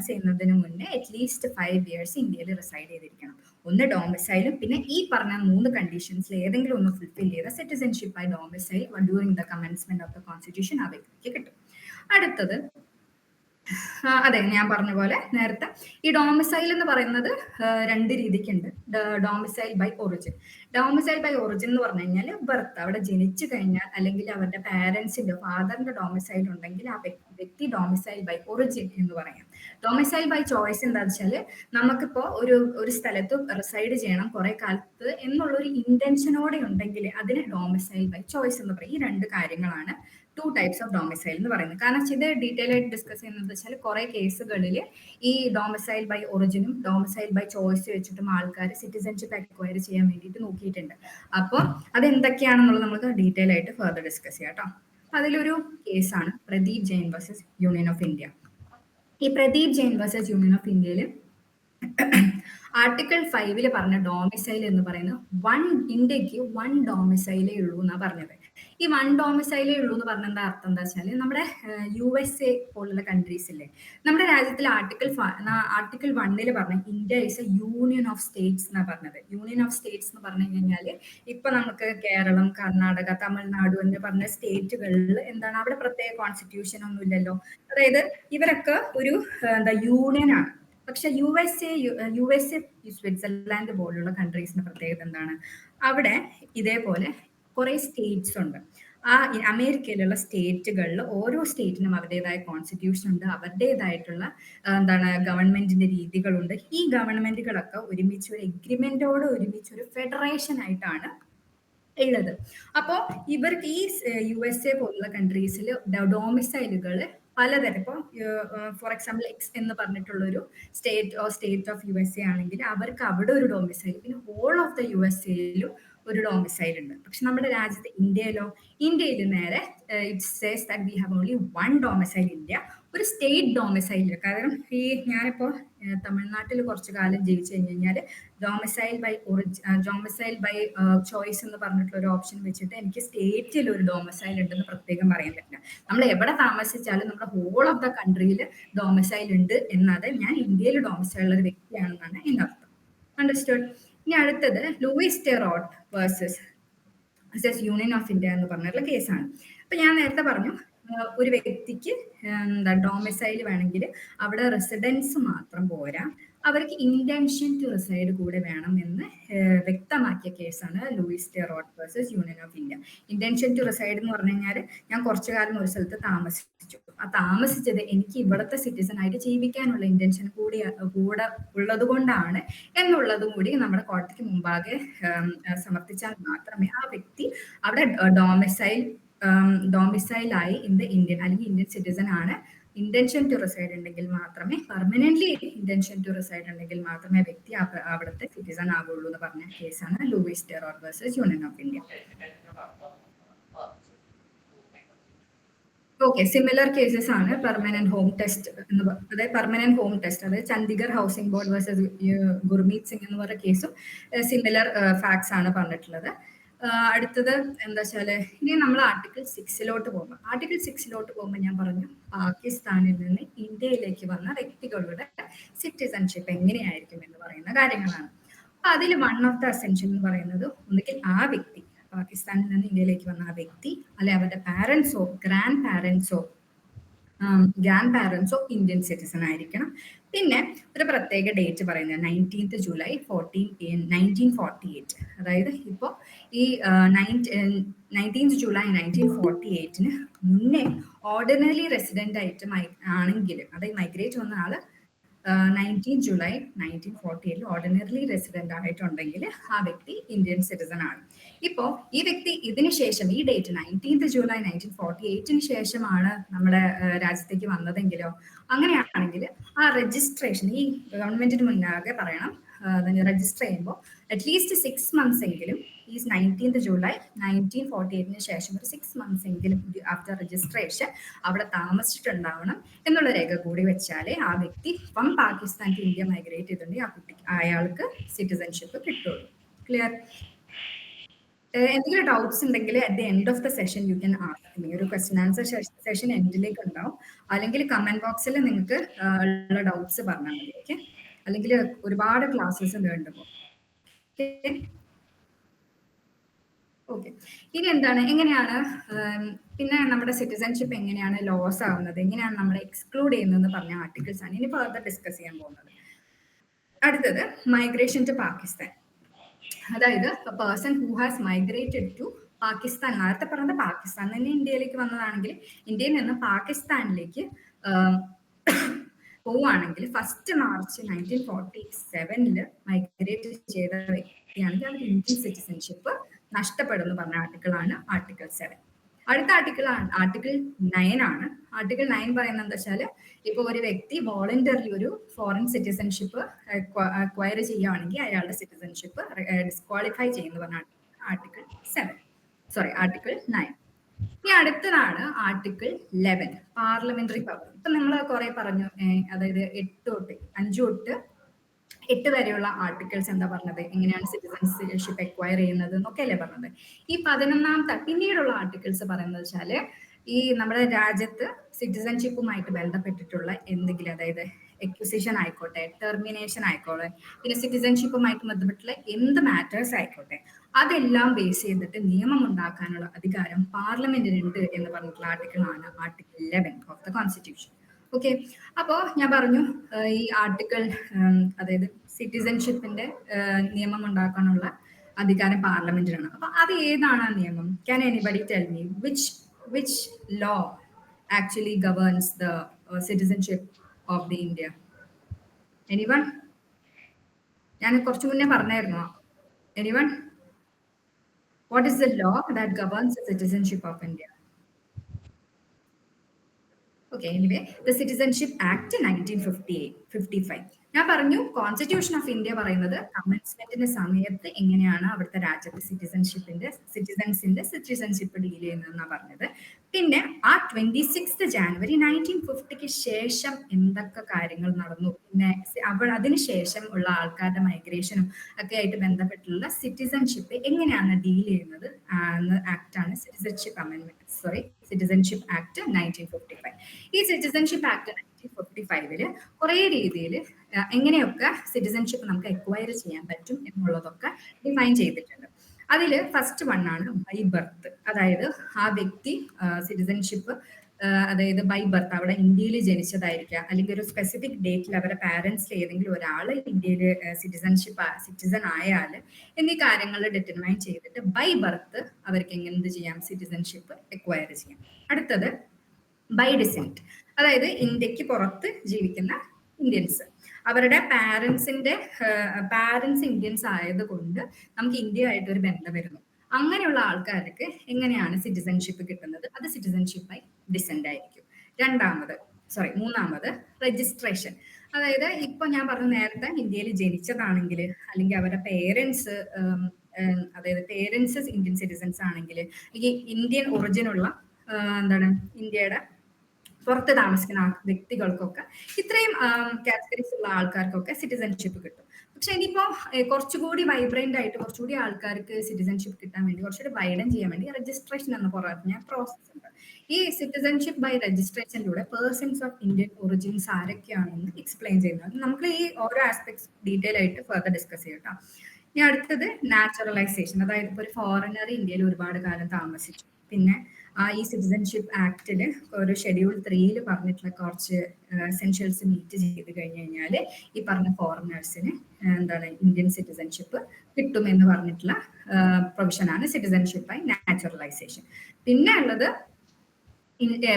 ചെയ്യുന്നതിന് മുന്നേ അറ്റ്ലീസ്റ്റ് 5 years ഇന്ത്യയിൽ റിസൈഡ് ചെയ്തിരിക്കണം. ഒന്ന് ഡൊമിസൈലും പിന്നെ ഈ പറഞ്ഞ 3 കണ്ടീഷൻസിൽ ഏതെങ്കിലും ഒന്ന് ഫുൾഫിൽ ചെയ്ത citizenship by domicile during the commencement of the constitution ആ വ്യക്തിക്ക് കിട്ടും. അടുത്തത് അതെ, ഞാൻ പറഞ്ഞ പോലെ നേരത്തെ ഈ ഡോമിസൈൽ എന്ന് പറയുന്നത് രണ്ട് രീതിക്കുണ്ട്. Domicile by origin. Domicile by origin എന്ന് പറഞ്ഞു കഴിഞ്ഞാൽ ബർത്ത്, അവിടെ ജനിച്ചു കഴിഞ്ഞാൽ അല്ലെങ്കിൽ അവരുടെ പാരന്റ്സിന്റെ ഫാദറിന്റെ ഡോമിസൈൽ ഉണ്ടെങ്കിൽ ആ വ്യക്തി ഡോമിസൈൽ ബൈ ഒറിജിൻ എന്ന് പറയാം. ഡോമിസൈൽ ബൈ ചോയ്സ് എന്താ വെച്ചാൽ നമുക്കിപ്പോ ഒരു സ്ഥലത്ത് റിസൈഡ് ചെയ്യണം കുറെ കാലത്ത് എന്നുള്ള ഒരു ഇന്റൻഷനോടെ ഉണ്ടെങ്കിൽ അതിന് ഡോമിസൈൽ ബൈ ചോയ്സ് എന്ന് പറയും. ഈ രണ്ട് കാര്യങ്ങളാണ് ടു ടൈപ്സ് ഓഫ് ഡോമിസൈൽ എന്ന് പറയുന്നത്. കാരണം ഇത് ഡീറ്റെയിൽ ആയിട്ട് ഡിസ്കസ് ചെയ്യുന്നത് വെച്ചാൽ കുറെ കേസുകളിൽ ഈ domicile by ഒറിജിനും domicile by choice വെച്ചിട്ടും ആൾക്കാർ സിറ്റിസൺഷിപ്പ് അക്വയർ ചെയ്യാൻ വേണ്ടിയിട്ട് നോക്കിയിട്ടുണ്ട്. അപ്പോൾ അതെന്തൊക്കെയാണെന്നുള്ളത് നമുക്ക് ഡീറ്റെയിൽ ആയിട്ട് ഫർദർ ഡിസ്കസ് ചെയ്യാം കേട്ടോ. അതിലൊരു കേസാണ് Pradeep Jain versus Union of India. ഈ Pradeep Jain versus Union of ഇന്ത്യയിൽ ആർട്ടിക്കിൾ 5 പറഞ്ഞ ഡോമിസൈൽ എന്ന് പറയുന്നത് ഇന്ത്യക്ക് വൺ ഡോമിസൈലേ ഉള്ളൂ എന്നാ പറഞ്ഞത്. ഈ വൺ ഡോമിസൈലേ ഉള്ളൂ എന്ന് പറഞ്ഞതിന്റെ അർത്ഥം എന്താ വെച്ചാൽ നമ്മുടെ USA പോലുള്ള കൺട്രീസ് ഇല്ലേ, നമ്മുടെ രാജ്യത്തിൽ ആർട്ടിക്കിൾ 1 പറഞ്ഞ India is A union of States എന്നാ പറഞ്ഞത്. യൂണിയൻ ഓഫ് സ്റ്റേറ്റ്സ് എന്ന് പറഞ്ഞു കഴിഞ്ഞാല് ഇപ്പൊ നമുക്ക് കേരളം, കർണാടക, തമിഴ്നാട് എന്ന് പറഞ്ഞ സ്റ്റേറ്റുകളിൽ എന്താണ് അവിടെ പ്രത്യേക കോൺസ്റ്റിറ്റ്യൂഷൻ ഒന്നും ഇല്ലല്ലോ. അതായത് ഇവരൊക്കെ ഒരു യൂണിയൻ ആണ്. പക്ഷെ USA സ്വിറ്റ്സർലാൻഡ് പോലുള്ള കൺട്രീസിന്റെ പ്രത്യേകത എന്താണ്, അവിടെ ഇതേപോലെ കുറെ സ്റ്റേറ്റ്സ് ഉണ്ട്. ആ അമേരിക്കയിലുള്ള സ്റ്റേറ്റുകളിൽ ഓരോ സ്റ്റേറ്റിനും അവരുടേതായ കോൺസ്റ്റിറ്റ്യൂഷൻ ഉണ്ട്, അവരുടേതായിട്ടുള്ള ഗവൺമെന്റിന്റെ രീതികളുണ്ട്. ഈ ഗവൺമെന്റുകളൊക്കെ ഒരുമിച്ച് ഒരു എഗ്രിമെന്റോട് ഒരുമിച്ച് ഒരു ഫെഡറേഷൻ ആയിട്ടാണ് ഉള്ളത്. അപ്പോൾ ഇവർക്ക് ഈ USA പോലുള്ള കൺട്രീസിൽ ഡോമിസൈലുകൾ പലതരം, ഇപ്പോൾ ഫോർ എക്സാമ്പിൾ എക്സ് എന്ന് പറഞ്ഞിട്ടുള്ള ഒരു സ്റ്റേറ്റ് ഓഫ് USA ആണെങ്കിൽ അവർക്ക് അവിടെ ഒരു ഡോമിസൈൽ, പിന്നെ ഹോൾ ഓഫ് ദ USAയിലും ഒരു ഡോമിസൈൽ ഉണ്ട്. പക്ഷെ നമ്മുടെ രാജ്യത്ത് ഇന്ത്യയിൽ നേരെ it says that we have only one domicile India, ഒരു സ്റ്റേറ്റ് ഡോമിസൈൽ. കാരണം ഞാനിപ്പോ തമിഴ്നാട്ടിൽ കുറച്ചു കാലം ജീവിച്ചു കഴിഞ്ഞ് കഴിഞ്ഞാൽ ഡോമിസൈൽ ബൈ ചോയ്സ് എന്ന് പറഞ്ഞിട്ടുള്ള ഒരു ഓപ്ഷൻ വെച്ചിട്ട് എനിക്ക് സ്റ്റേറ്റിൽ ഒരു ഡോമിസൈൽ ഉണ്ടെന്ന് പ്രത്യേകം പറയാൻ പറ്റില്ല. നമ്മൾ എവിടെ താമസിച്ചാലും നമ്മുടെ ഹോൾ ഓഫ് ദ കൺട്രിയിൽ ഡോമിസൈൽ ഉണ്ട് എന്നത് ഞാൻ ഇന്ത്യയിൽ ഡോമിസൈൽ ഉള്ള ഒരു വ്യക്തിയാണെന്നാണ് എൻ്റെ അർത്ഥം. അണ്ടർസ്റ്റുഡ്. ഇനി അടുത്തത് Louis Terrot versus Union of India എന്ന് പറഞ്ഞിട്ടുള്ള കേസാണ്. അപ്പൊ ഞാൻ നേരത്തെ പറഞ്ഞു ഒരു വ്യക്തിക്ക് ഡോമിസൈൽ വേണമെങ്കിൽ അവിടെ റെസിഡൻസ് മാത്രം പോരാ, അവർക്ക് ഇന്റൻഷൻ ടു റിസൈഡ് കൂടെ വേണം എന്ന് വ്യക്തമാക്കിയ കേസാണ് Louis Terrot versus Union of India. Intention to reside എന്ന് പറഞ്ഞു കഴിഞ്ഞാൽ ഞാൻ കുറച്ചു കാലം ഒരു സ്ഥലത്ത് താമസിച്ചു, ആ താമസിച്ചത് എനിക്ക് ഇവിടുത്തെ സിറ്റിസൺ ആയിട്ട് ജീവിക്കാനുള്ള ഇന്റൻഷൻ കൂടെ ഉള്ളത് കൊണ്ടാണ് എന്നുള്ളതും കൂടി നമ്മുടെ കോടതിക്ക് മുമ്പാകെ സമർത്ഥിച്ചാൽ മാത്രമേ ആ വ്യക്തി അവിടെ ഡോമിസൈലായി ഇന്ത്യൻ അല്ലെങ്കിൽ ഇന്ത്യൻ സിറ്റിസൺ ആണ്, ഇന്റൻഷൻ ടു റിസൈഡ് ഉണ്ടെങ്കിൽ മാത്രമേ, പെർമനന്റ്ലി ഇന്റൻഷൻ ടു റിസൈഡ് ഉണ്ടെങ്കിൽ മാത്രമേ വ്യക്തി അവിടുത്തെ സിറ്റിസൺ ആവുള്ളൂ എന്ന് പറഞ്ഞ കേസാണ് Louis Terrot versus Union of India. Okay, similar cases ആണ് പെർമനന്റ് ഹോം ടെസ്റ്റ് അതായത് പെർമനന്റ് ഹോം ടെസ്റ്റ്, അതായത് Chandigarh housing board versus Gurmeet Singh എന്ന് പറയുന്ന കേസും സിമിലർ ഫാക്ട്സ് ആണ് പറഞ്ഞിട്ടുള്ളത്. അടുത്തത് എന്താ വെച്ചാല് ഇനി നമ്മൾ ആർട്ടിക്കിൾ 6 പോകുമ്പോൾ ഞാൻ പറഞ്ഞു പാകിസ്ഥാനിൽ നിന്ന് ഇന്ത്യയിലേക്ക് വന്ന വ്യക്തികളുടെ സിറ്റിസൺഷിപ്പ് എങ്ങനെയായിരിക്കും എന്ന് പറയുന്ന കാര്യങ്ങളാണ്. അപ്പൊ അതിൽ വൺ ഓഫ് ദ അസെൻഷ്യൻ എന്ന് പറയുന്നത് ഒന്നുകിൽ ആ വ്യക്തി, പാകിസ്ഥാനിൽ നിന്ന് ഇന്ത്യയിലേക്ക് വന്ന ആ വ്യക്തി, അല്ലെ അവരുടെ പാരന്റ്സോ ഗ്രാൻഡ് പാരന്റ്സോ ഇന്ത്യൻ സിറ്റിസൺ ആയിരിക്കണം. പിന്നെ ഒരു പ്രത്യേക ഡേറ്റ് പറയുന്നത് 19th July 1948. അതായത് ഇപ്പോൾ ഈ 19th July 1948 മുന്നേ ഓർഡിനറി റെസിഡന്റ് ആയിട്ട് ആണെങ്കിലും, അതായത് മൈഗ്രേറ്റ് വന്ന ആള് 19th July 1948 ഓർഡിനറി റെസിഡന്റ് ആയിട്ടുണ്ടെങ്കിൽ ആ വ്യക്തി ഇന്ത്യൻ സിറ്റിസൺ ആണ്. ഇപ്പോ ഈ വ്യക്തി ഇതിന് ശേഷം ഈ ഡേറ്റ് 19th July 1948 ശേഷമാണ് നമ്മുടെ രാജ്യത്തേക്ക് വന്നതെങ്കിലോ, അങ്ങനെയാണെങ്കിൽ ആ രജിസ്ട്രേഷൻ ഈ ഗവൺമെന്റിന് മുന്നാകെ പറയണം, രജിസ്റ്റർ ചെയ്യുമ്പോൾ അറ്റ്ലീസ്റ്റ് 6 months എങ്കിലും ഈ 19th July 1948 ശേഷം ഒരു 6 months എങ്കിലും ആഫ്റ്റർ രജിസ്ട്രേഷൻ അവിടെ താമസിച്ചിട്ടുണ്ടാവണം എന്നുള്ള രേഖ കൂടി വെച്ചാലേ ആ വ്യക്തി from Pakistan to India migrate ചെയ്തിട്ടുണ്ടെങ്കിൽ അയാൾക്ക് സിറ്റിസൺഷിപ്പ് കിട്ടുള്ളൂ. ക്ലിയർ? എന്തെങ്കിലും ഡൗട്ട്സ് ഉണ്ടെങ്കിൽ at the end of the session you can ask me. ഒരു ക്വസ്റ്റ്യൻ ആൻസർ സെഷൻ എൻഡിലേക്ക് ഉണ്ടാവും, അല്ലെങ്കിൽ കമന്റ് ബോക്സിൽ നിങ്ങൾക്ക് ഉള്ള ഡൗട്ട്സ് പറഞ്ഞാൽ മതി. ഓക്കെ, അല്ലെങ്കിൽ ഒരുപാട് ക്ലാസ്സസ് വേണ്ടുമ്പോൾ. ഓക്കെ, ഇനി എന്താണ്, എങ്ങനെയാണ് പിന്നെ നമ്മുടെ സിറ്റിസൺഷിപ്പ് എങ്ങനെയാണ് ലോസ് ആവുന്നത്, എങ്ങനെയാണ് നമ്മളെ എക്സ്ക്ലൂഡ് ചെയ്യുന്നതെന്ന് പറഞ്ഞ ആർട്ടിക്കിൾസ് ആണ് ഇനി ഫർദർ ഡിസ്കസ് ചെയ്യാൻ പോകുന്നത്. അടുത്തത് മൈഗ്രേഷൻ ടു പാകിസ്ഥാൻ. അതായത് person who has migrated to Pakistan, നേരത്തെ പറഞ്ഞത് പാകിസ്ഥാൻ തന്നെ ഇന്ത്യയിലേക്ക് വന്നതാണെങ്കിൽ ഇന്ത്യയിൽ നിന്ന് പാകിസ്ഥാനിലേക്ക് പോവുകയാണെങ്കിൽ 1 മാർച്ച് 1947 മൈഗ്രേറ്റ് ചെയ്ത വ്യക്തിയാണെങ്കിൽ അവർ ഇന്ത്യൻ സിറ്റിസൺഷിപ്പ് നഷ്ടപ്പെടും എന്ന് പറഞ്ഞ ആർട്ടിക്കിളാണ് ആർട്ടിക്കിൾ 7. അടുത്ത ആർട്ടിക്കിൾ 9 ആണ്. ആർട്ടിക്കിൾ 9 പറയുന്നത് എന്താ വെച്ചാൽ ഇപ്പൊ ഒരു വ്യക്തി വോളണ്ടറിലി ഒരു ഫോറിൻ സിറ്റിസൺഷിപ്പ് അക്വയർ ചെയ്യുകയാണെങ്കിൽ അയാളുടെ സിറ്റിസൺഷിപ്പ് ഡിസ്ക്വാളിഫൈ ചെയ്യുന്ന പറഞ്ഞ ആർട്ടിക്കിൾ 9. ഇനി അടുത്തതാണ് ആർട്ടിക്കിൾ 11 പാർലമെന്ററി പവർ. ഇപ്പൊ നമ്മൾ കുറെ പറഞ്ഞു, അതായത് 5 തൊട്ട് 8 വരെയുള്ള ആർട്ടിക്കിൾസ് എന്താ പറഞ്ഞത്, എങ്ങനെയാണ് സിറ്റിസൺഷിപ്പ് അക്വയർ ചെയ്യുന്നത് എന്നൊക്കെ അല്ലേ പറഞ്ഞത്. ഈ 11ാമത്തെ പിന്നീടുള്ള ആർട്ടിക്കിൾസ് പറയുന്നത് വെച്ചാല് ഈ നമ്മുടെ രാജ്യത്ത് സിറ്റിസൺഷിപ്പുമായിട്ട് ബന്ധപ്പെട്ടിട്ടുള്ള എന്തെങ്കിലും, അതായത് എക്വിസിഷൻ ആയിക്കോട്ടെ, ടെർമിനേഷൻ ആയിക്കോട്ടെ, പിന്നെ സിറ്റിസൺഷിപ്പുമായിട്ട് ബന്ധപ്പെട്ടുള്ള എന്ത് മാറ്റേഴ്സ് ആയിക്കോട്ടെ, അതെല്ലാം ബേസ് ചെയ്തിട്ട് നിയമം ഉണ്ടാക്കാനുള്ള അധികാരം പാർലമെന്റിനുണ്ട് എന്ന് പറഞ്ഞിട്ടുള്ള ആർട്ടിക്കിളാണ് article 11 of the constitution. Okay, അപ്പോ ഞാൻ പറഞ്ഞു ഈ ആർട്ടിക്കിൾ, അതായത് സിറ്റിസൺഷിപ്പിന്റെ നിയമം ഉണ്ടാക്കാനുള്ള അധികാരം പാർലമെന്റിനാണ്. അപ്പൊ അത് ഏതാണ് ആ നിയമം? Can anybody tell me which law actually governs the citizenship of the India? Anyone? ഞാൻ കുറച്ചു മുന്നേ പറഞ്ഞായിരുന്നു. Anyone? What is the law that governs the citizenship of India? Okay, anyway, the Citizenship Act 1955. ഞാൻ പറഞ്ഞു കോൺസ്റ്റിറ്റ്യൂഷൻ ഓഫ് ഇന്ത്യ പറയുന്നത് കമൻസ്മെന്റിന്റെ സമയത്ത് എങ്ങനെയാണ് അവിടുത്തെ രാജ്യത്തെ സിറ്റിസൺസിന്റെ സിറ്റിസൺഷിപ്പ് ഡീൽ ചെയ്യുന്നതെന്നാണ് പറഞ്ഞത്. പിന്നെ ആ 26 ജാനുവരി 1950 ശേഷം എന്തൊക്കെ കാര്യങ്ങൾ നടന്നു, പിന്നെ അതിനുശേഷം ഉള്ള ആൾക്കാരുടെ മൈഗ്രേഷനും ഒക്കെ ആയിട്ട് ബന്ധപ്പെട്ടുള്ള സിറ്റിസൺഷിപ്പ് എങ്ങനെയാണ് ഡീൽ ചെയ്യുന്നത് ആക്ടാണ് സിറ്റിസൺഷിപ്പ് ആക്ട് 1955. ഈ സിറ്റിസൺഷിപ്പ് ആക്ട് 1955 കുറെ രീതിയിൽ എങ്ങനെയൊക്കെ സിറ്റിസൺഷിപ്പ് നമുക്ക് അക്വയർ ചെയ്യാൻ പറ്റും എന്നുള്ളതൊക്കെ ഡിഫൈൻ ചെയ്തിട്ടുണ്ട്. അതിൽ ഫസ്റ്റ് വൺ ആണ് ബൈ ബർത്ത്. അതായത് ആ വ്യക്തി സിറ്റിസൺഷിപ്പ്, അതായത് ബൈ ബർത്ത് അവിടെ ഇന്ത്യയിൽ ജനിച്ചതായിരിക്കാം, അല്ലെങ്കിൽ ഒരു സ്പെസിഫിക് ഡേറ്റിൽ അവരുടെ പാരന്റ്സിൽ ഏതെങ്കിലും ഒരാൾ ഇന്ത്യയിൽ സിറ്റിസൺ ആയാൽ എന്നീ കാര്യങ്ങൾ ഡിറ്റർമൈൻ ചെയ്തിട്ട് ബൈ ബർത്ത് അവർക്ക് എങ്ങനെ ചെയ്യാം, സിറ്റിസൺഷിപ്പ് അക്വയർ ചെയ്യാം. അടുത്തത് ബൈ ഡിസെന്റ്. അതായത് ഇന്ത്യക്ക് പുറത്ത് ജീവിക്കുന്ന ഇന്ത്യൻസ്, അവരുടെ പാരൻസ് ഇന്ത്യൻസ് ആയതുകൊണ്ട് നമുക്ക് ഇന്ത്യയായിട്ട് ഒരു ബന്ധം വരുന്നു. അങ്ങനെയുള്ള ആൾക്കാർക്ക് എങ്ങനെയാണ് സിറ്റിസൺഷിപ്പ് കിട്ടുന്നത്? അത് സിറ്റിസൺഷിപ്പ് ബൈ ഡിസെന്റ് ആയിരിക്കും. മൂന്നാമത് രജിസ്ട്രേഷൻ. അതായത് ഇപ്പൊ ഞാൻ പറഞ്ഞു നേരത്തെ ഇന്ത്യയിൽ ജനിച്ചതാണെങ്കിൽ, അല്ലെങ്കിൽ അവരുടെ പേരൻസ്, അതായത് പേരൻസ് ഇന്ത്യൻ സിറ്റിസൺസ് ആണെങ്കിൽ, അല്ലെങ്കിൽ ഇന്ത്യൻ ഒറിജിനുള്ള ഇന്ത്യയുടെ പുറത്ത് താമസിക്കുന്ന വ്യക്തികൾക്കൊക്കെ, ഇത്രയും കാറ്റഗറീസ് ഉള്ള ആൾക്കാർക്കൊക്കെ സിറ്റിസൺഷിപ്പ് കിട്ടും. പക്ഷെ ഇനിയിപ്പോ കുറച്ചുകൂടി വൈബ്രന്റ് ആയിട്ട് കുറച്ചുകൂടി ആൾക്കാർക്ക് സിറ്റിസൺഷിപ്പ് കിട്ടാൻ വേണ്ടി, കുറച്ചുകൂടി വൈഡൻ ചെയ്യാൻ വേണ്ടി രജിസ്ട്രേഷൻ എന്ന് പറഞ്ഞ പ്രോസസ് ഉണ്ട്. ഈ സിറ്റിസൺഷിപ്പ് ബൈ രജിസ്ട്രേഷനിലൂടെ പേഴ്സൺസ് ഓഫ് ഇന്ത്യൻ ഒറിജിൻസ് ആരൊക്കെയാണെന്ന് എക്സ്പ്ലെയിൻ ചെയ്യുന്നത്. നമുക്ക് ഈ ഓരോ ആസ്പെക്ട്സ് ഡീറ്റെയിൽ ആയിട്ട് ഫർദർ ഡിസ്കസ് ചെയ്യട്ടോ. ഇനി അടുത്തത് നാച്ചുറലൈസേഷൻ. അതായത് ഇപ്പൊ ഒരു ഫോറിനർ ഇന്ത്യയിൽ ഒരുപാട് കാലം താമസിച്ചു, പിന്നെ ഈ സിറ്റിസൺഷിപ്പ് ആക്ടില് ഒരു ഷെഡ്യൂൾ 3 പറഞ്ഞിട്ടുള്ള കുറച്ച് എസെൻഷ്യൽസ് മീറ്റ് ചെയ്ത് കഴിഞ്ഞു കഴിഞ്ഞാൽ ഈ പറഞ്ഞ ഫോറിനേഴ്സിന് ഇന്ത്യൻ സിറ്റിസൺഷിപ്പ് കിട്ടുമെന്ന് പറഞ്ഞിട്ടുള്ള പ്രൊവിഷനാണ് സിറ്റിസൺഷിപ്പ് ബൈ നാച്ചുറലൈസേഷൻ. പിന്നെ ഉള്ളത്